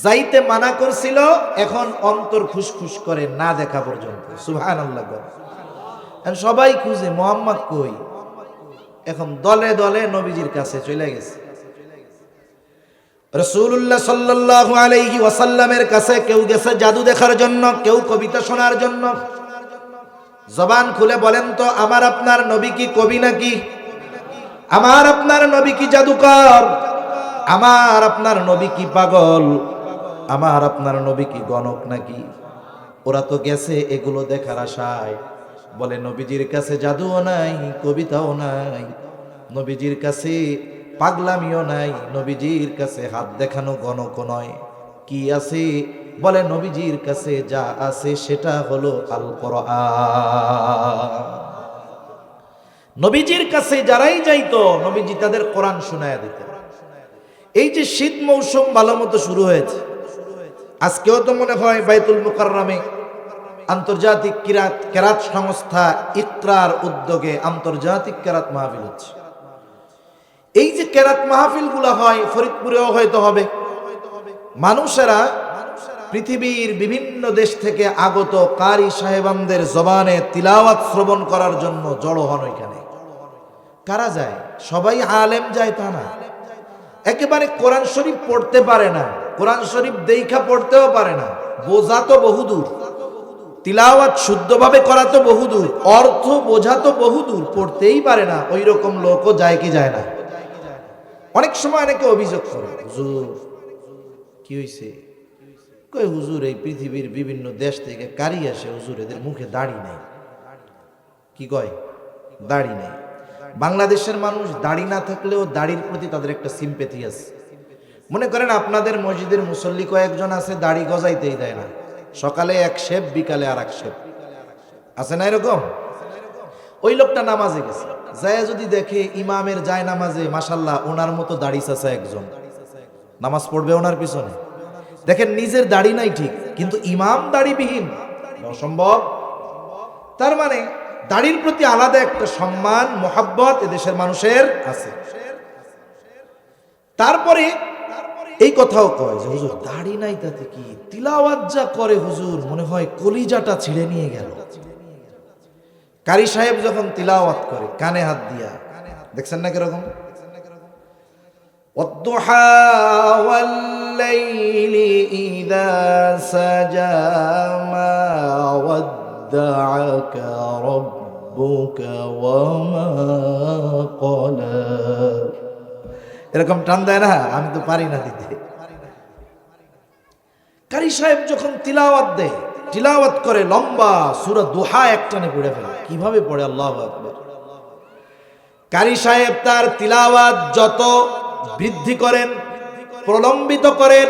যাইতে মানা করছিল, এখন অন্তর খুশখুশ করে না দেখা পর্যন্ত। সুবহানাল্লাহ। সবাই খুঁজে মুহাম্মদ কই, এখন দলে দলে নবীজির কাছে চলে গেছে। রাসূলুল্লাহ সাল্লাল্লাহু আলাইহি ওয়াসাল্লামের কাছে কেউ গেছে জাদু দেখার জন্য, কেউ কবিতা শোনার জন্য। জবান খুলে বলেন তো, আমার আপনার নবী কি কবি নাকি? আমার আপনার নবী কি জাদুকর? আমার আপনার নবী কি পাগল? আমার আপনার নবী কি গণক নাকি? ওরা তো গেছে এগুলো দেখার আশায়। বলে নবীজির কাছে জাদুও নাই, কবিতাও নাই, নবীজির কাছে পাগলামিও নাই, নবীজির কাছে হাত দেখানো গণক নয়। কি আছে? বলে নবীজির কাছে যা আছে সেটা হলো আল কোরআন। নবীজির কাছে যারাই যাইতো নবীজি তাদের কোরআন শোনায়া দিতেন। এই যে শীত মৌসুম ভালো মতো শুরু হয়েছে, আজকেও তো মনে হয় বাইতুল মুকাররমে আন্তর্জাতিক কেরাত সংস্থা ইকরার উদ্যোগে আন্তর্জাতিক কেরাত মাহফিল হচ্ছে। এই যে কেরাত মাহফিল গুলা হয়, ফরিদপুরেও হয়তো হবে। মানুষেরা পৃথিবীর বিভিন্ন দেশ থেকে আগত কারি সাহেবানদের জবানে তিলাওয়াত শ্রবণ করার জন্য জড়ো হন ওইখানে। কারা যায়? সবাই আলেম যায় তা না, একেবারে কোরআন শরীফ পড়তে পারে না, কোরআন শরীফ দেইখা পড়তেও পারে না, বোঝা তো বহুদূর, তিলাওয়াত শুদ্ধভাবে করা তো বহুদূর, অর্থ বোঝা তো বহুদূর, পড়তেই পারে না। ওই রকম লোকও যায় কি যায় না? অনেক সময় অনেকে অভিযোগ করে, হুজুর কি হয়েছে? কই হুজুর এই পৃথিবীর বিভিন্ন দেশ থেকে কারি আসে, হুজুর এদের মুখে দাড়ি নাই। কি কয়? দাড়ি নাই। বাংলাদেশের মানুষ দাড়ি না থাকলেও দাড়ির প্রতি তাদের একটা সিম্পেথি আছে। মনে করেন আপনাদের মসজিদের মুসল্লি কয়েকজন আছে, দাড়ি গজাইতেই দেয় না, সকালে এক শেপ বিকালে আর এক শেপ, আছে না এরকম? ওই লোকটা নামাজে গেছে, যায় যদি দেখে ইমামের যায় নামাজে মাশাল্লাহ ওনার মতো দাড়ি চাচা একজন নামাজ পড়বে ওনার পিছনে, দেখেন নিজের দাড়ি নাই ঠিক, কিন্তু ইমাম দাড়িবিহীন, অসম্ভব। তার মানে দাড়ির প্রতি আলাদা একটা সম্মান মোহাব্বত এদেশের মানুষের আছে। তারপরে এই কথাও কয় যে হুজুর দাড়ি নাই তাতে কি, তিলাওয়াত যা করে হুজুর মনে হয় কলিজাটা ছিঁড়ে নিয়ে গেল। কারি সাহেব যখন তিলাওয়াত করে কানে হাত দিয়া, দেখছেন না কিরকম? ওয়াদ-দুহা ওয়াল-লাইলি ইযা সাজা মা ওয়াদ্দাআকা রাব্বুকা ওয়া মা ক্বালা, এরকম টান দেয় না? আমি তো পারি না দিতে। কারি সাহেব যখন তিলাওয়াত দেয়, তিলাওয়াত করে লম্বা সূরা দুহা একটানে পড়ে ফেলে। কিভাবে পড়ে? আল্লাহু আকবার। কারি সাহেব তার তিলাওয়াত যত বৃদ্ধি করেন, প্রলম্বিত করেন,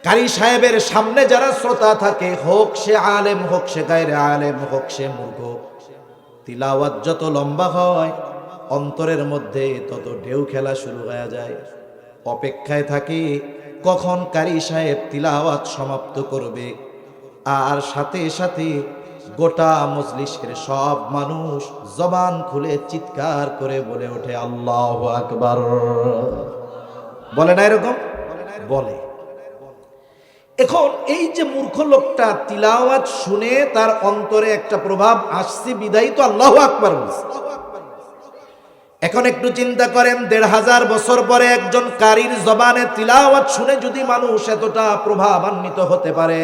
কারি সাহেবের সামনে যারা শ্রোতা থাকে, হোক সে আলেম, হোক সে গায়রে আলেম, হোক সে মূর্খ, তিলাওয়াত যত লম্বা হয় অন্তরের মধ্যে তত ঢেউ খেলা শুরু হয়ে যায়। অপেক্ষায় থাকে কখন কারি সাহেব তিলাওয়াত সমাপ্ত করবে। আর সাথে সাথে গোটা মজলিসের সব মানুষ জবান খুলে চিৎকার করে বলে ওঠে আল্লাহু আকবার। বলে না এরকম? বলে। এখন এই যে মূর্খ লোকটা তিলাওয়াত শুনে তার অন্তরে একটা প্রভাব আসছে বিদায়ী তো আল্লাহু আকবার বলছে। এখন একটু চিন্তা করেন, ১৫০০ বছর পরে একজন কারীর জবানে তিলাওয়াত শুনে যদি মানুষ এতটা প্রভাবান্বিত হতে পারে,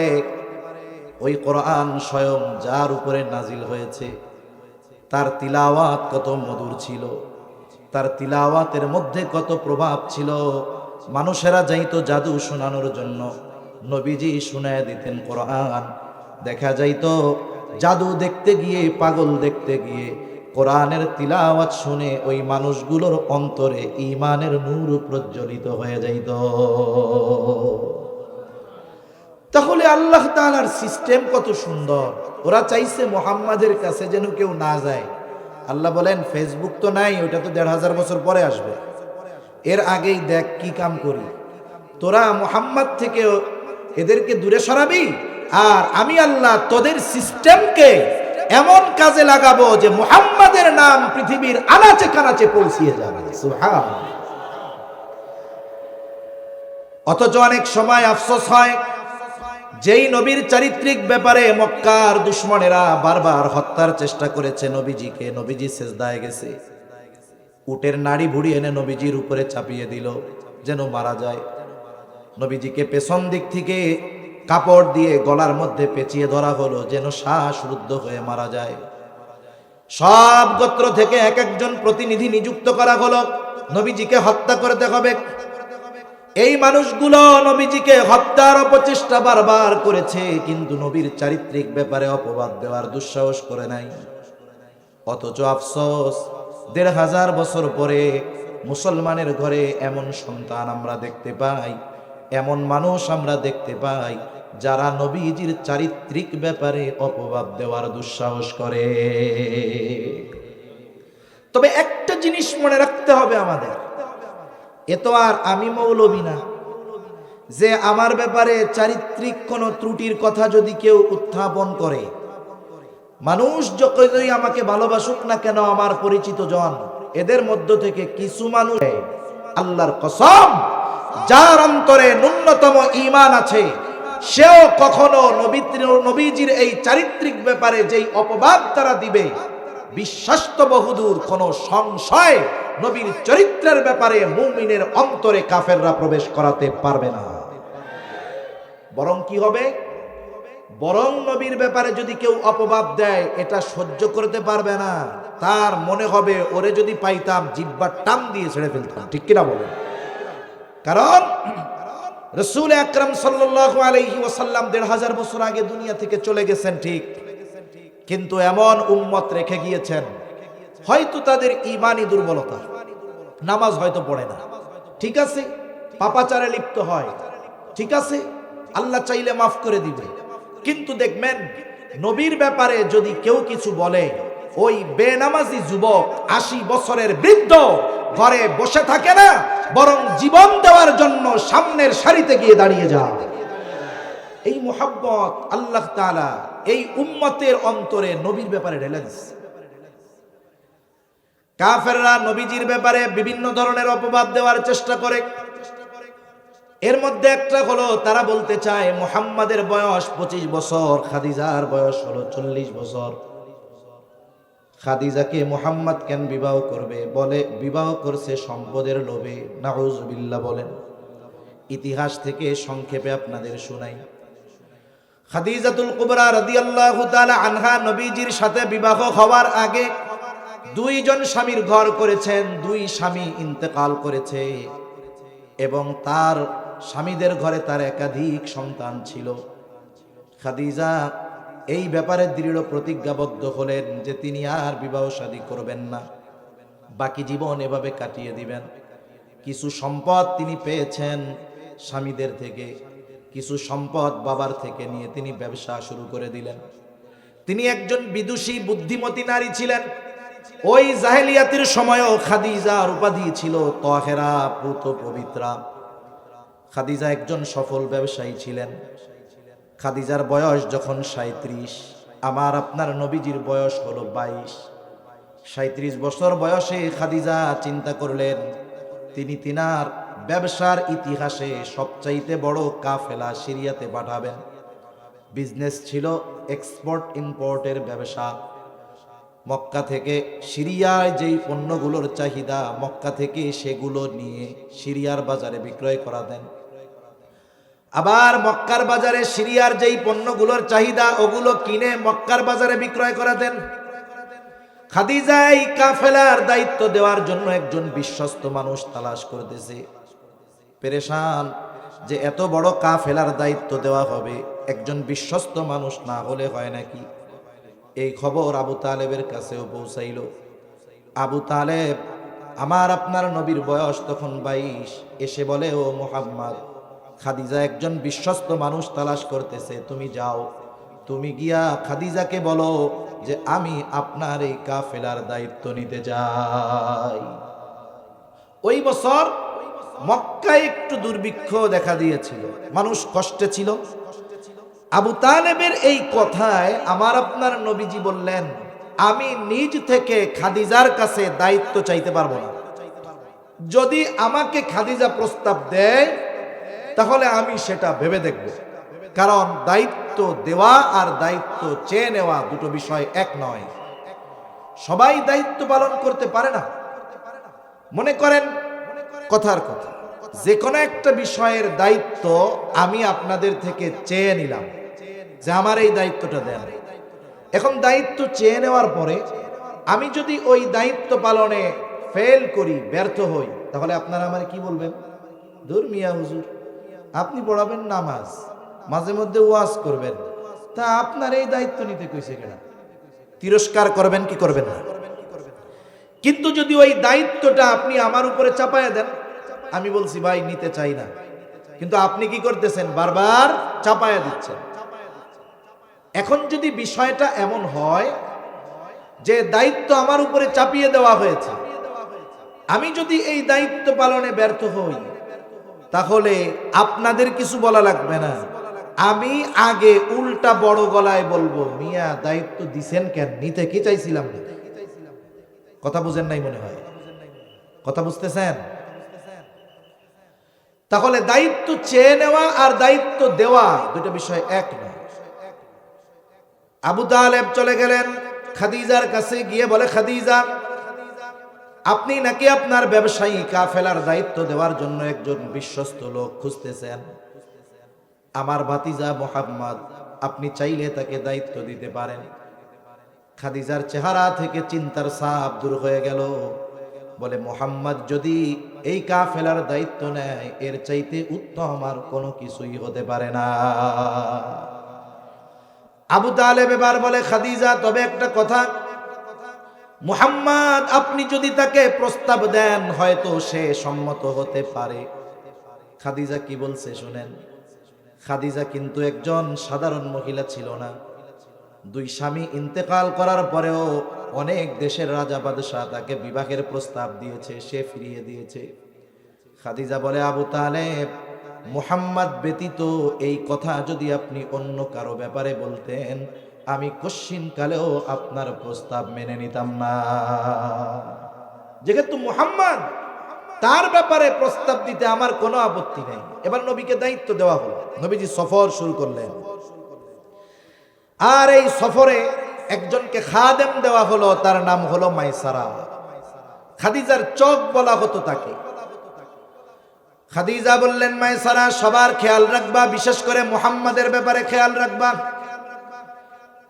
ওই কোরআন স্বয়ং যার উপরে নাজিল হয়েছে তার তিলাওয়াত কত মধুর ছিল, তার তিলাওয়াতের মধ্যে কত প্রভাব ছিল। মানুষেরা যাইতো জাদু শোনানোর জন্য, নবীজি শুনায় দিতেন কোরআন। দেখা যাইতো জাদু দেখতে গিয়ে, পাগল দেখতে গিয়ে কোরআনের তিলাওয়াত শুনে ওই মানুষগুলোর অন্তরে ঈমানের নূর প্রজ্বলিত হয়ে যাইত। তাহলে আল্লাহ তাআলার সিস্টেম কত সুন্দর। ওরা চাইছে মুহাম্মাদের কাছে যেন কেউ না যায়। আল্লাহ বলেন ফেসবুক তো নাই, ওটা তো ১৫০০ বছর পরে আসবে, এর আগেই দেখ কি কাম করি। তোরা মুহাম্মদ থেকে এদেরকে দূরে সরাবি, আর আমি আল্লাহ তোদের সিস্টেমকে এমন কাজে লাগাবো যে মুহাম্মাদের নাম পৃথিবীর আনাচে কানাচে পৌঁছিয়ে যাবে। সুবহানাল্লাহ। অথচ অনেক সময় আফসোস হয়, যেই নবীর চারিত্রিক ব্যাপারে মক্কার দুশমনেরা বারবার হত্যার চেষ্টা করেছে নবীজিকে, নবীজি সিজদায় গেছে, উটের নাড়ি ভুড়ি এনে নবীজির উপরে চাপিয়ে দিল যেন মারা যায়। নবীজিকে পেছন দিক থেকে কাপড় দিয়ে গলার মধ্যে পেঁচিয়ে ধরা হলো যেন শ্বাসরুদ্ধ হয়ে মারা যায়। সব গোত্র থেকে এক একজন প্রতিনিধি নিযুক্ত করা হলো, নবীজিকে হত্যা করতে হবে। এই মানুষগুলো নবীজিকে হত্যার অপচেষ্টা বারবার করেছে, কিন্তু নবীর চারিত্রিক ব্যাপারে অপবাদ দেওয়ার দুঃসাহস করে নাই। অথচ আফসোস, ১৫০০ বছর পরে মুসলমানের ঘরে এমন সন্তান আমরা দেখতে পাই, এমন মানুষ আমরা দেখতে পাই যারা নবীজির চারিত্রিক ব্যাপারে অপবাদ দেওয়ার দুঃসাহস করে। তবে একটা জিনিস মনে রাখতে হবে আমাদের, এ তো আর আমি মৌলবী না যে আমার ব্যাপারে চারিত্রিক কোনো ত্রুটির কথা যদি কেউ উত্থাপন করে, মানুষ যতই আমাকে ভালোবাসুক না কেন, আমার পরিচিত জন, এদের মধ্য থেকে কিছু মানুষ, আল্লাহর কসম, যার অন্তরে ন্যূনতম ঈমান আছে, সেও কখনো নবীজির এই চারিত্রিক ব্যাপারে যেই অপবাদ তারা দিবে, বিশ্বাস তো বহুদূর, কোন সংশয় নবীর চরিত্রের ব্যাপারে মুমিনের অন্তরে কাফেররা প্রবেশ করাতে পারবে না। বরং কি হবে, বরং নবীর ব্যাপারে যদি কেউ অপবাদ দেয়, এটা সহ্য করতে পারবে না, তার মনে হবে ওরে যদি পাইতাম জিহ্বার টান দিয়ে ছেড়ে ফেলতাম। ঠিক কিনা বলেন? কারণ রাসূল আকরাম সাল্লাল্লাহু আলাইহি ওয়াসাল্লাম ১৫০০ বছর আগে দুনিয়া থেকে চলে গেছেন ঠিক, কিন্তু এমন উম্মত রেখে গিয়েছেন, হয়তো তাদের ঈমানি দুর্বলতা, নামাজ হয়তো পড়ে না, ঠিক আছে, পাপাচারে লিপ্ত হয়, ঠিক আছে, আল্লাহ চাইলে মাফ করে দিবে, কিন্তু দেখবেন নবীর ব্যাপারে যদি কেউ কিছু বলে, ওই বেনামাজি যুবক ৮০ বছরের বৃদ্ধ ঘরে বসে থাকে না, বরং জীবন দেওয়ার জন্য সামনের সারিতে গিয়ে দাঁড়িয়ে যায়। এই মুহাব্বত আল্লাহ তাআলা এই উম্মতের অন্তরে নবীর ব্যাপারে ঢেলে দিচ্ছে। কাফেররা নবীজির ব্যাপারে বিভিন্ন ধরনের অপবাদ দেওয়ার চেষ্টা করে। এর মধ্যে একটা হলো, তারা বলতে চায় মুহাম্মাদের বয়স ২৫ বছর, খাদিজার বয়স হলো ৪০ বছর। খাদিজাকে মুহাম্মদ কেন বিবাহ করবে? বলে বিবাহ করছে সম্পদের লোভে। নাউজুবিল্লাহ বলেন। ইতিহাস থেকে সংক্ষেপে আপনাদের শুনাই। খাদিজাতুল কুবরা রাদিয়াল্লাহু তাআলা আনহা নবীজির সাথে বিবাহ হওয়ার আগে ২ জন স্বামীর ঘর করেছেন, ২ স্বামী ইন্তেকাল করেছে এবং তার স্বামীদের ঘরে তার একাধিক সন্তান ছিল। খাদিজা এই ব্যাপারে দৃঢ় প্রতিজ্ঞাবদ্ধ হলেন যে তিনি আর বিবাহ শাদী করবেন না, বাকি জীবন এভাবে কাটিয়ে দিবেন। কিছু সম্পদ তিনি পেয়েছেন স্বামীদের থেকে, কিছু সম্পদ বাবার থেকে নিয়ে তিনি ব্যবসা শুরু করে দিলেন। তিনি একজন বিদুষী বুদ্ধিমতী নারী ছিলেন। ওই জাহেলিয়াতের সময়ও খাদিজার উপাধি ছিল তাহেরা, পুত পবিত্রা। খাদিজা একজন সফল ব্যবসায়ী ছিলেন। খাদিজার বয়স যখন ৩৭, আমার আপনার নবীজির বয়স হলো ২২। ৩৭ বছর বয়সে খাদিজা চিন্তা করলেন তিনি তিনার ব্যবসার ইতিহাসে সবচাইতে বড় কাফেলা সিরিয়াতে পাঠাবেন। বিজনেস ছিল এক্সপোর্ট ইম্পোর্টের ব্যবসা। মক্কা থেকে সিরিয়ায় যেই পণ্যগুলোর চাহিদা, মক্কা থেকে সেগুলো নিয়ে সিরিয়ার বাজারে বিক্রয় করা দেন। আবার মক্কার বাজারে সিরিয়ার যেই পণ্যগুলোর চাহিদা, ওগুলো কিনে মক্কার বাজারে বিক্রয় করা দেন। খাদিজা এই কাফেলার দায়িত্ব দেওয়ার জন্য একজন বিশ্বস্ত মানুষ তালাশ করতেছে। পেরেশান যে এত বড় কাফেলার দায়িত্ব দেওয়া হবে, একজন বিশ্বস্ত মানুষ না হলে হয় নাকি? এই খবর আবু তালেবের কাছেও পৌঁছাইল। আবু তালেব, আমার আপনার নবীর বয়স তখন ২২, এসে বলে, ও মুহাম্মদ, খাদিজা একজন বিশ্বস্ত মানুষ তালাশ করতেছে, তুমি যাও, তুমি গিয়া খাদিজাকে বলো যে আমি আপনার এই কাফেলার দায়িত্ব নিতে যাই। ওই বছর মক্কায় একটু দুর্ভিক্ষ দেখা দিয়েছিল, মানুষ কষ্টে ছিল। আবু তালেবের এই কথায় আমার আপনার নবীজি বললেন, আমি নিজ থেকে খাদিজার কাছে দায়িত্ব চাইতে পারবো না। যদি আমাকে খাদিজা প্রস্তাব দেয় তাহলে আমি সেটা ভেবে দেখব, কারণ দায়িত্ব দেওয়া আর দায়িত্ব চেয়ে নেওয়া দুটো বিষয় এক নয়। সবাই দায়িত্ব পালন করতে পারে না। মনে করেন কথার কথা, যে কোনো একটা বিষয়ের দায়িত্ব আমি আপনাদের থেকে চেয়ে নিলাম যে আমার এই দায়িত্বটা দেন। এখন দায়িত্ব চেয়ে নেওয়ার পরে আমি যদি ওই দায়িত্ব পালনে ফেল করি, ব্যর্থ হই, তাহলে আপনারা আমার কি বলবেন? ধুর মিয়া হুজুর, আপনি পড়াবেন নামাজ, মাঝে মধ্যে ওয়াজ করবেন, তা আপনার এই দায়িত্ব নিতে কইছে কেন? তিরস্কার করবেন কি করবেন না? কিন্তু যদি ওই দায়িত্বটা আপনি আমার উপরে চাপায়া দেন, আমি বলছি ভাই নিতে চাই না, কিন্তু আপনি কি করতেছেন? বারবার চাপায়া দিচ্ছেন। এখন যদি বিষয়টা এমন হয় যে দায়িত্ব আমার উপরে চাপিয়ে দেওয়া হয়েছে, আমি যদি এই দায়িত্ব পালনে ব্যর্থ হই, তাহলে আপনাদের কিছু বলা লাগবে না, আমি আগে উল্টা বড় গলায় বলবো, মিয়া দায়িত্ব দিছেন কেন? নিতে কি চাইছিলাম না। কথা বুঝেন নাই মনে হয়? কথা বুঝতেছেন? তাহলে দায়িত্ব চেয়ে নেওয়া আর দায়িত্ব দেওয়া দুটো বিষয় এক নয়। আবু তালেব চলে গেলেন খাদিজার কাছে, গিয়ে বলে, খাদিজা, আপনি নাকি আপনার ব্যবসায়ী কাফেলার দায়িত্ব দেওয়ার জন্য একজন বিশ্বস্ত লোক খুঁজতেছেন। আমার ভাতিজা মুহাম্মদ, আপনি চাইলে তাকে দায়িত্ব দিতে পারেন। খাদিজার চেহারা থেকে চিন্তার ছাপ দূর হয়ে গেল। বলে, মুহাম্মদ যদি এই কাফেলার দায়িত্ব নেয়, এর চাইতে উত্তম আর কোনো কিছুই হতে পারে না। আবু তালেব এবার বলে, খাদিজা, তবে একটা কথা, মুহাম্মদ আপনি যদি তাকে প্রস্তাব দেন, হয়তো সে সম্মত হতে পারে। খাদিজা কি বলছে শুনেন। খাদিজা কিন্তু একজন সাধারণ মহিলা ছিল না। দুই স্বামী ইন্তেকাল করার পরেও অনেক দেশের রাজা বাদশাহ তাকে বিবাহের প্রস্তাব দিয়েছে, সে ফিরিয়ে দিয়েছে। খাদিজা বলে, আবু তালেব, মুহাম্মদ ব্যতীত এই কথা যদি আপনি অন্য কারো ব্যাপারে বলতেন, আমি কশ্চিন কালেও আপনার প্রস্তাব মেনে নিতাম না। যেহেতু মুহাম্মদ, তার ব্যাপারে প্রস্তাব দিতে আমার কোনো আপত্তি নেই। এবার নবীকে দায়িত্ব দেওয়া হলো, নবীজি সফর শুরু করলেন। আর এই সফরে একজনকে খাদেম দেওয়া হলো, তার নাম হলো মাইসারা। খাদিজার চোখ বলা হতো তাকে। খাদিজা বললেন, মাইসারা, সবার খেয়াল রাখবা, বিশেষ করে মুহাম্মাদের ব্যাপারে খেয়াল রাখবা।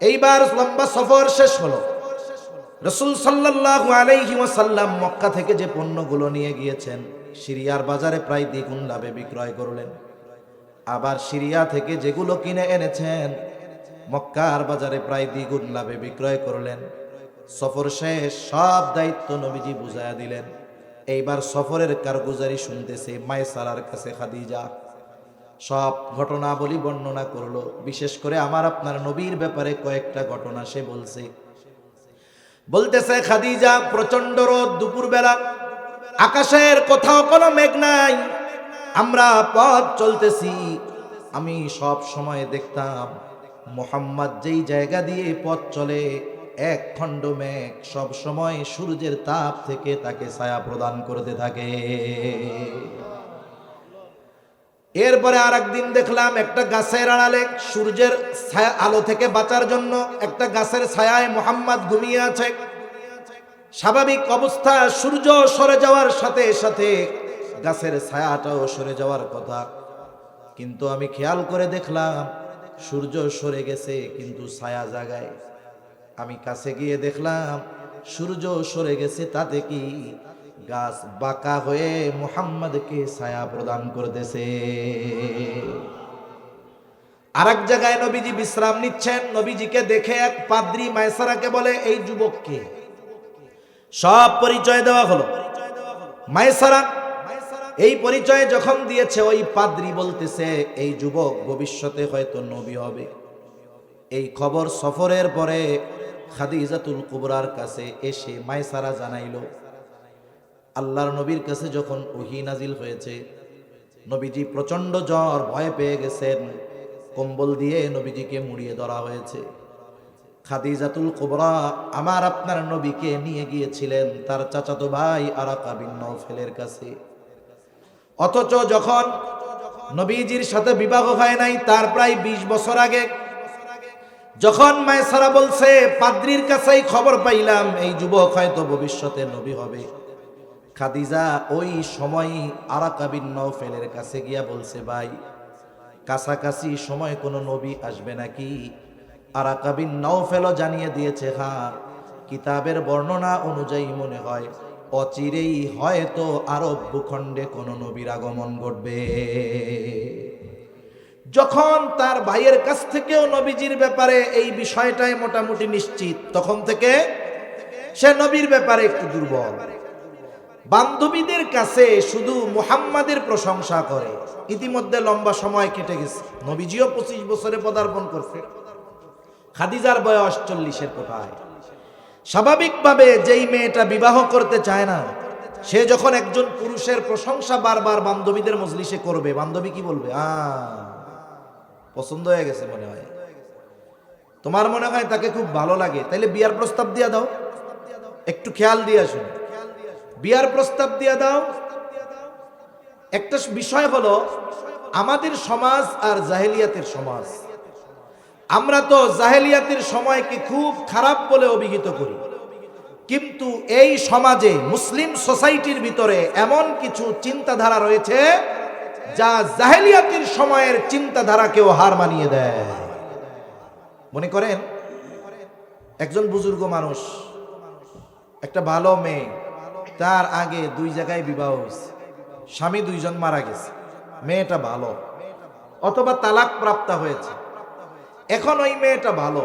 এইবার লম্বা সফর শেষ হলো। রাসূল সাল্লাল্লাহু আলাইহি ওয়াসাল্লাম মক্কা থেকে যে পণ্যগুলো নিয়ে গিয়েছেন, সিরিয়ার বাজারে প্রায় দ্বিগুণ লাভে বিক্রয় করলেন। আবার সিরিয়া থেকে যেগুলো কিনে এনেছেন, মক্কার বাজারে প্রায় দ্বিগুণ লাভে বিক্রয় করলেন। সফর শেষ, সব দায়িত্ব নবীজি বুঝায়া দিলেন। এইবার সফরের কারগুজারি শুনতেছে মাইসারার কাছে খাদিজা। সব ঘটনাবলী বর্ণনা করলো, বিশেষ করে আমার আপনার নবীর ব্যাপারে কয়েকটা ঘটনা সে বলতেছে, খাদিজা, প্রচন্ড রোদ, দুপুরবেলা, আকাশের কোথাও কোনো মেঘ নাই, আমরা পথ চলতেছি। আমি সব সময় দেখতাম মুহাম্মদ যেই জায়গা দিয়ে পথ চলে, এক খণ্ড মেঘ সব সময় সূর্যের তাপ থেকে তাকে ছায়া প্রদান করতে থাকে। এরপরে আর একদিন দেখলাম একটা গাছের আড়ালে সূর্যের ছায়া আলো থেকে বাঁচার জন্য একটা গাছের ছায়ায় মুহাম্মদ ঘুমিয়ে আছে। স্বাভাবিক অবস্থা, সূর্য সরে যাওয়ার সাথে সাথে গাছের ছায়াটাও সরে যাওয়ার কথা, কিন্তু আমি খেয়াল করে দেখলাম সূর্য সরে গেছে কিন্তু ছায়া জাগায়। আমি কাছে গিয়ে দেখলাম সূর্য সরে গেছে, তাতে কি গাছ বাঁকা হয়ে মুহাম্মদকে ছায়া প্রদান করতেছে। আরেক জায়গায় নবীজি বিশ্রাম নিচ্ছেন, নবীজিকে দেখে এক পাদ্রী মাইসারাকে বলে, এই যুবককে। সব পরিচয় দেওয়া হলো। মাইসারা এই পরিচয় যখন দিয়েছে, ওই পাদ্রী বলতেছে, এই যুবক ভবিষ্যতে হয়তো নবী হবে। এই খবর সফরের পরে খাদিজাতুল কুবরার কাছে এসে মাইসারা জানাইলো। আল্লাহর নবীর কাছে যখন ওহী নাজিল হয়েছে, নবীজি প্রচন্ড জ্বর, ভয় পেয়ে গেছেন, কম্বল দিয়ে নবীজিকে মুড়িয়ে ধরা হয়েছে। খাদিজাতুল কুবরা আমার আপনার নবীকে নিয়ে গিয়েছিলেন তার চাচাতো ভাই আরাকা বিন নওফেলের কাছে। অথচ যখন নবীজির সাথে বিবাহ হয় নাই, তার প্রায় 20 বছর আগে, যখন মাইসারা বলছে, পাদ্রীর কাছেই খবর পাইলাম এই যুবক হয়তো ভবিষ্যতে নবী হবে, খাদিজা ওই সময় আরাকা বিন নওফেলের কাছে গিয়া বলছে, ভাই কাছাকাছি সময় কোনো নবী আসবে নাকি? আরাকা বিন নওফেলও জানিয়ে দিয়েছে, হ্যাঁ, কিতাবের বর্ণনা অনুযায়ী মনে হয় অচিরেই হয়তো আরব ভূখণ্ডে কোনো নবীর আগমন ঘটবে। যখন তার ভাইয়ের কাছ থেকেও নবীজির ব্যাপারে এই বিষয়টাই মোটামুটি নিশ্চিত, তখন থেকে সে নবীর ব্যাপারে একটু দুর্বল। বান্ধবীদের কাছে শুধু মুহাম্মাদের প্রশংসা করে। ইতিমধ্যে লম্বা সময় কেটে গেছে, নবীজিও 25 বছরে পদার্পণ করছে, খাদিজার বয়স 40-এর কোঠায়। স্বাভাবিকভাবে যেই মেয়েটা বিবাহ করতে চায় না, সে যখন একজন পুরুষের প্রশংসা বারবার বান্ধবীদের মজলিসে করবে, বান্ধবী কি বলবে? পছন্দ হয়ে গেছে মনে হয়, তোমার মনে হয় তাকে খুব ভালো লাগে, তাইলে বিয়ার প্রস্তাব দিয়া দাও। একটু খেয়াল দিয়ে আসুন, বিয়ার প্রস্তাব দিয়া দাও। একটা বিষয় হলো আমাদের সমাজ আর জাহেলিয়াতের সমাজ। আমরা তো জাহেলিয়াতের সময়কে খুব খারাপ বলে অভিহিত করি, কিন্তু এই সমাজে মুসলিম সোসাইটির ভিতরে এমন কিছু চিন্তাধারা রয়েছে যা জাহেলিয়াতের সময়ের চিন্তাধারাকেও হার মানিয়ে দেয়। মনে করেন একজন বুজুর্গ মানুষ, একটা ভালো মেয়ে, তার আগে 2 জায়গায় বিবাহ হয়েছে, স্বামী 2 জন মারা গেছে, মেয়েটা ভালো, অথবা তালাক প্রাপ্ত হয়েছে। এখন ওই মেয়েটা ভালো,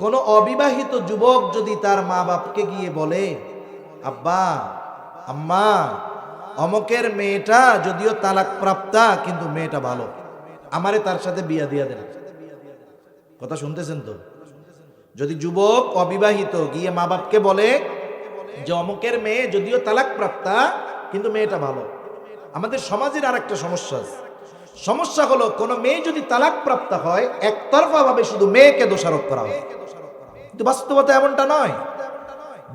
কোন অবিবাহিত যুবক যদি তার মা বাপকে গিয়ে বলে, আব্বা আম্মা অমকের মেয়েটা যদিও তালাক প্রাপ্তা কিন্তু মেয়েটা ভালো, আমারে তার সাথে বিয়া দিয়া দেন। কথা শুনতেছেন তো? যদি যুবক অবিবাহিত গিয়ে মা বাপকে বলে যে অমকের মেয়ে যদিও তালাক প্রাপ্তা কিন্তু মেয়েটা ভালো। আমাদের সমাজের আর একটা সমস্যা আছে, সমস্যা হলো কোন মেয়ে যদি তালাক প্রাপ্ত হয় একতরফা ভাবে শুধু মেয়েকে দোষারোপ করা হয়, কিন্তু বাস্তবতা এমনটা নয়।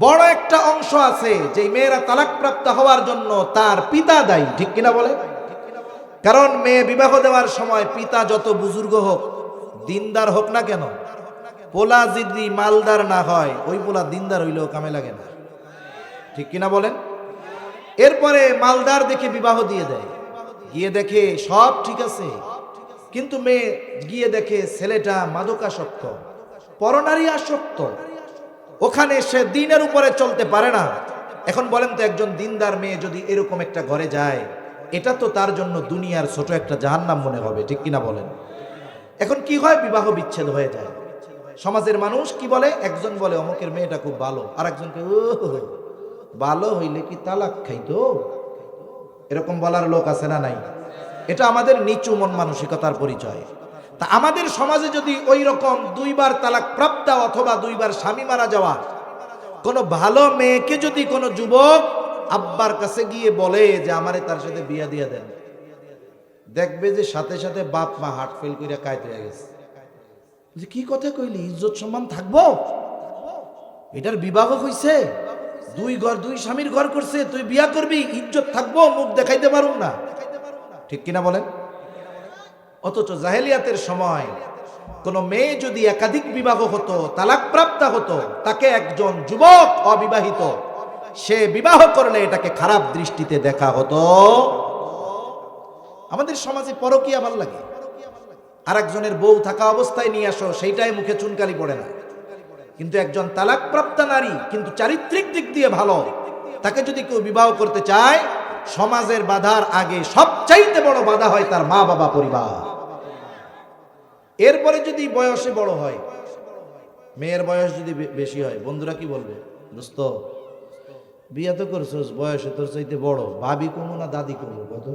বড় একটা অংশ আছে যে মেয়েরা তালাক প্রাপ্ত হওয়ার জন্য তার পিতা দায়ী, ঠিক কিনা বলে? কারণ মেয়ে বিবাহ দেওয়ার সময় পিতা যত বুজুর্গ হোক, দিনদার হোক না কেন, পোলা যদি মালদার না হয় ওই পোলা দিনদার হইলেও কামে লাগে না, ঠিক কিনা বলেন? এরপরে মালদার দেখে বিবাহ দিয়ে দেয়, গিয়ে দেখে সব ঠিক আছে, কিন্তু মেয়ে গিয়ে দেখে ছেলেটা মাদকাসক্ত, পরনারী আসক্ত, ওখানে সে দিনের উপরে চলতে পারে না। এখন বলেন তো একজন দিনদার মেয়ে যদি এরকম একটা ঘরে যায়, এটা তো তার জন্য দুনিয়ার ছোট একটা জাহান্নাম মনে হবে, ঠিক কিনা বলেন? এখন কি হয়? বিবাহ বিচ্ছেদ হয়ে যায়। সমাজের মানুষ কি বলে? একজন বলে অমুকের মেয়েটা খুব ভালো, আর একজনকে ভালো হইলে কি তালাক খাইতো, এরকম বলার লোক আছে না নাই? এটা আমাদের নিচু মন মানসিকতার পরিচয়। তা আমাদের সমাজে যদি ওই রকম 2 বার তালাক প্রাপ্ত অথবা 2 বার স্বামী মারা যাওয়া কোন ভালো মেয়েকে যদি কোনো যুবক আব্বার কাছে গিয়ে বলে যে আমারে তার সাথে বিয়া দিয়া দেন, দেখবে যে সাথে সাথে বাপ মা হার্ট ফেল কইরা কাঁদতে হয়ে গেছে, যে কি কথা কইলি, ইজ্জত সম্মান থাকবো? এটার বিবাহ হইছে, 2 ঘর 2 স্বামীর ঘর করছে, তুই বিয়া করবি, ইজ্জত থাকবো, মুখ দেখাইতে পারুম না, ঠিক কিনা বলেন? অথচ জাহেলিয়াতের সময় কোন মেয়ে যদি একাধিক বিবাহ হতো, তালাক প্রাপ্ত হতো, তাকে একজন যুবক অবিবাহিত সে বিবাহ করলে এটাকে খারাপ দৃষ্টিতে দেখা হতো। আমাদের সমাজে পরকীয়া ভাল লাগে, আর একজনের বউ থাকা অবস্থায় নিয়ে আসো, সেইটাই মুখে চুনকালি পড়ে না। কিন্তু একজন তালাক প্রাপ্ত নারী কিন্তু চারিত্রিক দিক দিয়ে ভালো, তাকে যদি কেউ বিবাহ করতে চায়, সমাজের বাধার আগে সবচাইতে বড় বাধা হয় তার মা বাবা পরিবার। এরপরে যদি বয়সে বড় হয়, মেয়ের বয়স যদি বেশি হয়, বন্ধুরা কি বলবে? দোস্ত বিয়া তো করছোস, বয়সে তোর চাইতে বড়, ভাবি কমু না দাদি কমু কত?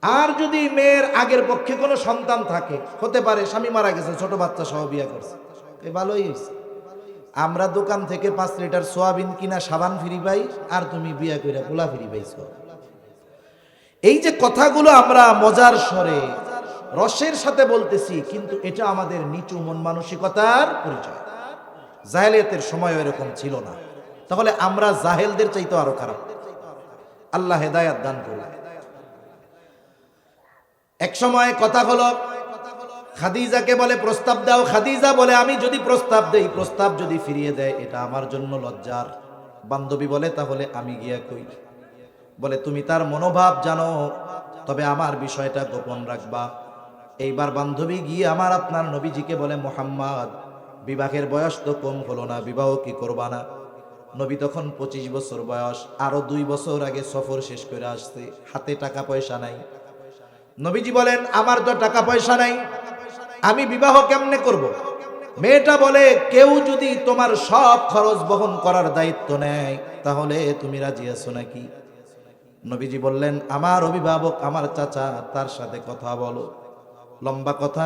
আর যদি মেয়ের আগের পক্ষে কোনো সন্তান থাকে, হতে পারে স্বামী মারা গেছে, ছোট বাচ্চা সহ বিয়া করছে, ভালোই হয়েছে। আমরা দোকান থেকে 5 লিটার সোয়াবিন কিনা সাবান ফ্রি পাই, আর তুমি বিয়া কইরা পোলা ফ্রি পাইছো। এই যে কথাগুলো আমরা মজার স্বরে রসের সাথে বলতেছি, কিন্তু এটা আমাদের নিচু মন মানসিকতার পরিচয়। জাহেলিয়াতের সময় এরকম ছিল না, তাহলে আমরা জাহেলদের চাইতে আরো খারাপ। আল্লাহ হেদায়াত দান করুন। এক সময় কথা হলো, খাদিজাকে বলে প্রস্তাব দাও, খাদিজা বলে আমি যদি প্রস্তাব দেই, প্রস্তাব যদি ফিরিয়ে দেয় এটা আমার জন্য লজ্জার। বান্ধবী বলে তাহলে আমি গিয়া কই। বলে তুমি তার মনোভাব জানো, তবে আমার বিষয়টা গোপন রাখবা। এইবার বান্ধবী গিয়ে আমার আপনার নবীজিকে বলে, মুহাম্মদ, বিবাহের বয়স তো কম হলো না, বিবাহ কি করবা না? নবী তখন 25 বছর বয়স, আরো 2 বছর আগে সফর শেষ করে আসছে, হাতে টাকা পয়সা নাই। নবীজি বলেন, আমার তো টাকা পয়সা নাই, আমি বিবাহ কেমনে করব? মেয়েটা বলে, কেউ যদি তোমার সব খরচ বহন করার দায়িত্ব নেয় তাহলে তুমি রাজি আছো নাকি? নবীজি বললেন, আমার অভিভাবক, আমার চাচা, তার সাথে কথা বলো। লম্বা কথা।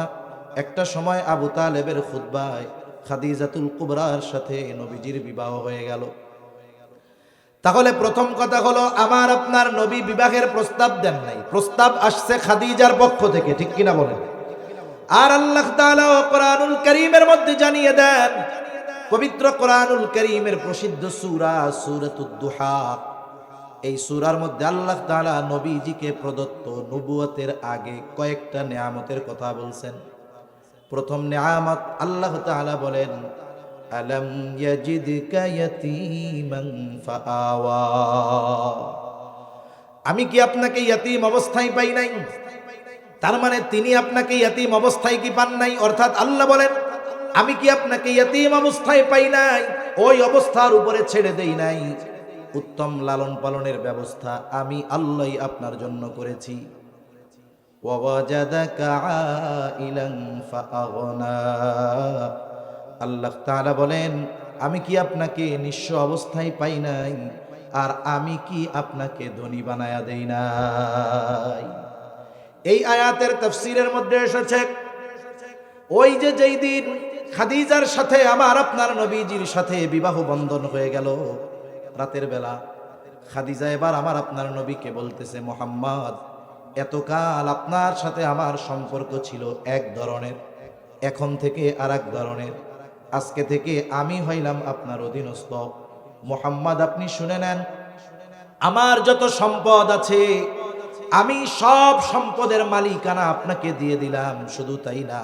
একটা সময় আবু তালেবের খুতবায় খাদিজাতুল কুবরার সাথে নবীজির বিবাহ হয়ে গেল। তাহলে প্রথম কথা হলো, আমার আপনার নবী বিবাহের প্রস্তাব দেন নাই, প্রস্তাব আসছে খাদিজার পক্ষ থেকে, ঠিক কিনা বলেন? আর আল্লাহ তাআলা কোরআনুল কারীমের মধ্যে জানিয়ে দেন, পবিত্র কোরআনুল কারীমের প্রসিদ্ধ সূরা সূরাতুদ দুহা, এই সূরার মধ্যে আল্লাহ তাআলা নবীজিকে প্রদত্ত নবুয়তের আগে কয়েকটা নেয়ামতের কথা বলছেন। প্রথম নেয়ামত আল্লাহ তাআলা বলেন, আলাম ইয়াজিদকা ইয়াতীমান ফাআওয়া, আমি কি আপনাকে ইয়াতীম অবস্থায় পাই নাই? তার মানে তিনি আপনাকে ইয়াতীম অবস্থায় কি পান নাই? অর্থাৎ আল্লাহ বলেন, আমি কি আপনাকে ইয়াতীম অবস্থায় পাই নাই? ওই অবস্থার উপরে ছেড়ে দেই নাই। উত্তম লালন পালনের ব্যবস্থা আমি আল্লাহই আপনার জন্য করেছি। ওয়াজাদাকা আইলান ফাআগনা, আল্লাহ তাআলা বলেন, আমি কি আপনাকে নিঃস্ব অবস্থায় পাই নাই? আর আমি কি আপনাকে ধনী বানায়া দেই নাই? এই আয়াতের তাফসীরের মধ্যে এসেছে, ওই যে যেই দিন খাদিজার সাথে আমার আপনার নবীজির সাথে বিবাহ বন্ধন হয়ে গেল, রাতের বেলা খাদিজা এবার আমার আপনার নবীকে বলতেছে, মুহাম্মদ, এতকাল আপনার সাথে আমার সম্পর্ক ছিল এক ধরনের, এখন থেকে আর এক ধরনের। আজকে থেকে আমি হইলাম আপনার অধীনস্থ। মুহাম্মদ, আপনি শুনে নেন, আমার যত সম্পদ আছে আমি সব সম্পদের মালিকানা আপনাকে দিয়ে দিলাম। শুধু তাই না,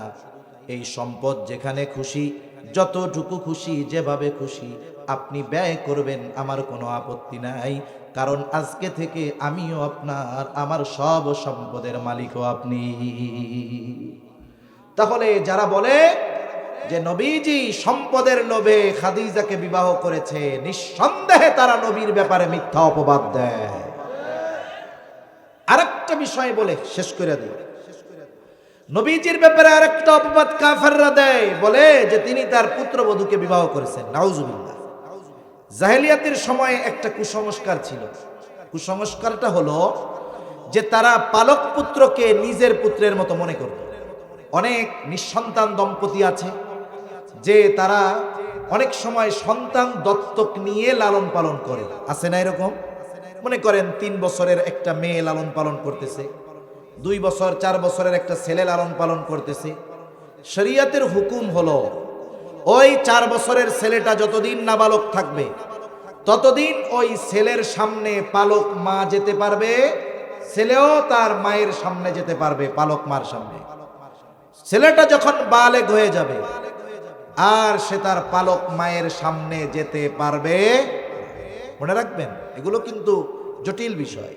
এই সম্পদ যেখানে খুশি, যতটুকু খুশি, যেভাবে খুশি আপনি ব্যয় করবেন, আমার কোনো আপত্তি নাই। কারণ আজকে থেকে আমিও আপনার, আমার সব সম্পদের মালিকও আপনি। তাহলে যারা বলে যে নবীজি সম্পদের লোভে খাদিজাকে বিবাহ করেছে, নিঃসন্দেহে তারা নবীর ব্যাপারে মিথ্যা অপবাদ দেয়। আরেকটা বিষয় বলে শেষ করে দিই, নবীজির ব্যাপারে আরেকটা অপবাদ কাফেররা দেয়, বলে যে তিনি তার পুত্রবধূকে বিবাহ করেছেন। নাউজুবিল্লাহ। জাহেলিয়াতের সময়ে একটা কুসংস্কার ছিল। কুসংস্কারটা হলো যে তারা পালক পুত্রকে নিজের পুত্রের মতো মনে করত। অনেক নিঃসন্তান দম্পতি আছে যে তারা অনেক সময় সন্তান দত্তক নিয়ে লালন পালন করে, আছে না এরকম? মনে করেন 3 বছরের একটা মেয়ে লালন পালন করতেছে, 2 বছর 4 বছরের একটা ছেলে লালন পালন করতেছে। শরীয়তের হুকুম হলো, ওই 4 বছরের ছেলেটা যতদিন নাবালক থাকবে ততদিন ওই ছেলের সামনে পালক মা যেতে পারবে, ছেলেও তার মায়ের সামনে যেতে পারবে, পালক মার সামনে। ছেলেটা যখন বালেগ হয়ে যাবে আর সে তার পালক মায়ের সামনে যেতে পারবে। মনে রাখবেন, এগুলো কিন্তু জটিল বিষয়।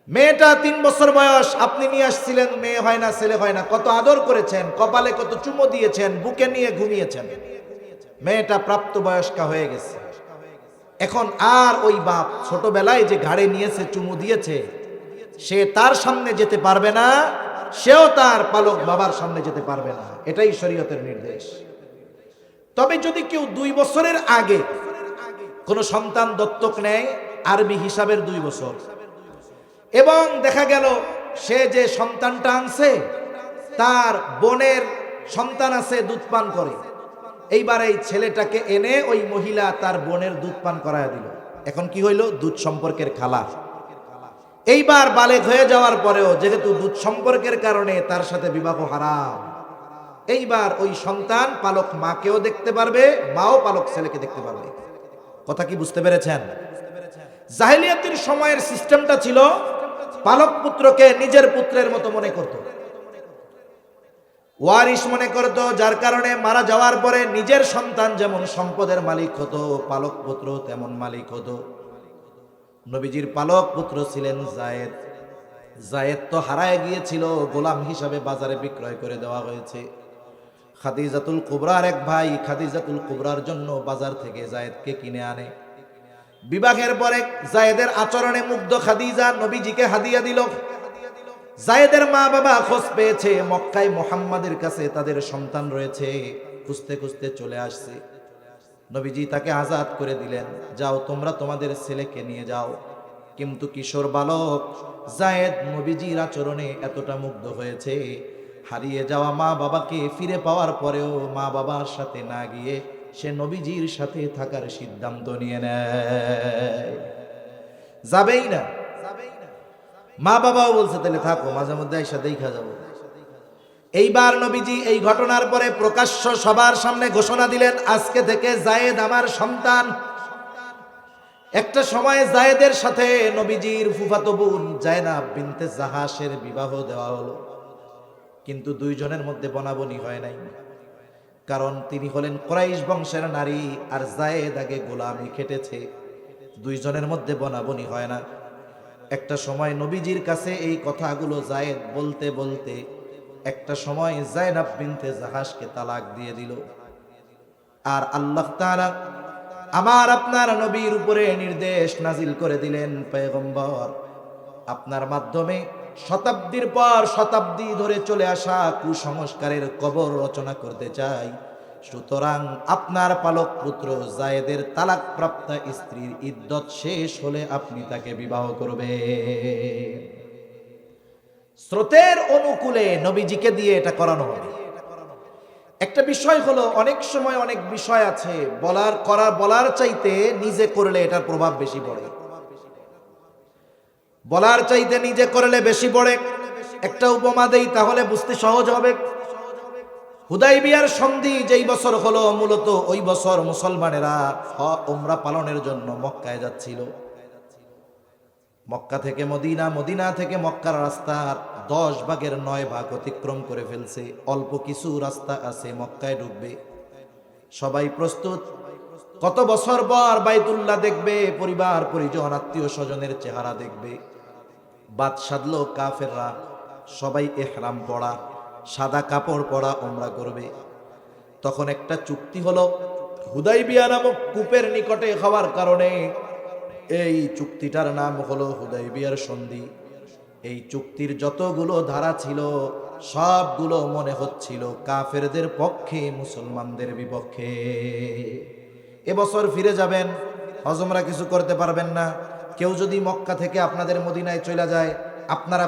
মেয়েটা 3 বছর বয়স, আপনি নিয়ে আসছিলেন, মেয়ে হয় না, ছেলে হয় না, কত আদর করেছেন, কপালে কত চুমো দিয়েছেন, বুকে নিয়ে ঘুমিয়েছেন। মেয়েটা প্রাপ্তবয়স্কা হয়ে গেছে। এখন আর ওই বাপ ছোটবেলায় যে ঘাড়ে নিয়েছে, চুমু দিয়েছে, সে তার সামনে যেতে পারবে না, সেও তার পালক বাবার সামনে যেতে পারবে না। এটাই শরীয়তের নির্দেশ। তবে যদি কেউ 2 বছরের আগে কোনো সন্তান দত্তক নেয়, আরবি হিসাবের 2 বছর, এবং দেখা গেল সে যে সন্তানটা আনছে তার বোনের সন্তান আছে, দুধ পান করে, এইবার এই ছেলেটাকে এনে ওই মহিলা তার বোনের দুধ পান করায় দিল। এখন কি হইল? দুধ সম্পর্কের খালা। এইবার বালেগ হয়ে যাওয়ার পরেও যেহেতু দুধ সম্পর্কের কারণে তার সাথে বিবাহ হারাম, এইবার ওই সন্তান পালক মাকেও দেখতে পারবে, মাও পালক ছেলেকে দেখতে পারবে। কথা কি বুঝতে পেরেছেন? জাহেলিয়াতের সময়ের সিস্টেমটা ছিল, পালক পুত্রকে নিজের পুত্রের মতো মনে করত। ওয়ারিশ মনে করত, যার কারণে মারা যাওয়ার পরে নিজের সন্তান যেমন সম্পদের মালিক হতো, পালক পুত্র তেমন মালিক হতো। নবীজির পালক পুত্র ছিলেন যায়েদ। যায়েদ তো হারায় গিয়েছিল, গোলাম হিসাবে বাজারে বিক্রয় করে দেওয়া হয়েছে। খাদিজাতুল কুবরার এক ভাই খাদিজাতুল কুবরার জন্য বাজার থেকে যায়েদকে কিনে আনে। বিবাহের পরে যায়েদের আচরণে মুগ্ধ খাদিজা নবীজিকে হাদিয়া দিল। যায়েদের মা বাবা খোঁজ পেয়েছে মক্কায় মুহাম্মাদের কাছে তাদের সন্তান রয়েছে, খুঁজতে খুঁজতে চলে আসছে। নবীজি তাকে আজাদ করে দিলেন, যাও তোমরা তোমাদের ছেলেকে নিয়ে যাও। কিন্তু কিশোর বালক যায়েদ নবীজির আচরণে এতটা মুগ্ধ হয়েছে, হারিয়ে যাওয়া মা বাবাকে ফিরে পাওয়ার পরেও মা বাবার সাথে না গিয়ে সে নবীজির সাথে থাকার সিদ্ধান্ত নিয়ে নেয়। যাবেই না। মা বাবাও বলছে তাহলে থাকো, মাঝে মধ্যে আইসা দেখা যাবো। এইবার নবীজি এই ঘটনার পরে প্রকাশ্য সবার সামনে ঘোষণা দিলেন, আজকে থেকে যায়েদ আমার সন্তান। একটা সময় যায়েদের সাথে নবীজির ফুফাতো বোন যায়নাব বিনতে জাহাসের বিবাহ দেওয়া হলো, কিন্তু দুইজনের মধ্যে বনাবনি হয় নাই। কারণ তিনি হলেন কুরাইশ বংশের নারী আর যায়েদ আগে গোলামি খেটেছে, দুইজনের মধ্যে বনাবনি হয় না। একটা সময় নবীজির কাছে এই কথাগুলো যায়েদ বলতে বলতে একটা সময় যায়নাব বিনতে জাহাসকে তালাক দিয়ে দিল। আর আল্লাহ তাআলা আমার আপনার নবীর উপরে নির্দেশ নাজিল করে দিলেন, পয়গম্বর আপনার মাধ্যমে শতাব্দীর পর শতাব্দী ধরে চলে আসা কুসংস্কারের কবর রচনা করতে চাই। সুতরাং আপনার পালক পুত্র যায়েদের তালাক প্রাপ্ত স্ত্রীর ইদ্যত শেষ হলে আপনি তাকে বিবাহ করবেন। স্রোতের অনুকূলে নবীজিকে দিয়ে এটা করানো হবে। একটা বিষয় হলো, অনেক সময় অনেক বিষয় আছে বলার চাইতে নিজে করলে এটার প্রভাব বেশি পড়ে। বলার চাইতে নিজে করলে বেশি পড়ে। একটা উপমা দেই তাহলে বুঝতে সহজ হবে। হুদাইবিয়ার সন্ধি যেই বছর হলো, মূলত ওই বছর মুসলমানেরা উমরা পালনের জন্য মক্কায় যাচ্ছিল। মক্কা থেকে মদিনা, মদিনা থেকে মক্কার রাস্তার 10 ভাগের 9 ভাগ অতিক্রম করে ফেলছে। অল্প কিছু রাস্তা আছে মক্কায় ঢুকবে। সবাই প্রস্তুত। কত বছর পর বাইতুল্লাহ দেখবে, পরিবার পরিজন আত্মীয় স্বজনের চেহারা দেখবে। বাদ সাধলো কাফেররা, সবাই ইহরাম পরা, সাদা কাপড় পরা উমরা করবে। তখন একটা চুক্তি হলো, হুদাইবিয়া নামক কূপের নিকটে হওয়ার কারণে এই চুক্তিটার নাম হলো হুদাইবিয়ার সন্ধি। এই চুক্তির যতগুলো ধারা ছিল সবগুলো মনে হচ্ছিল কাফেরদের পক্ষে, মুসলমানদের বিপক্ষে। এবছর ফিরে যাবেন, হজমরা কিছু করতে পারবেন না। কেউ যদি মক্কা থেকে আপনাদের মদিনায় চলে যায়, আপনারা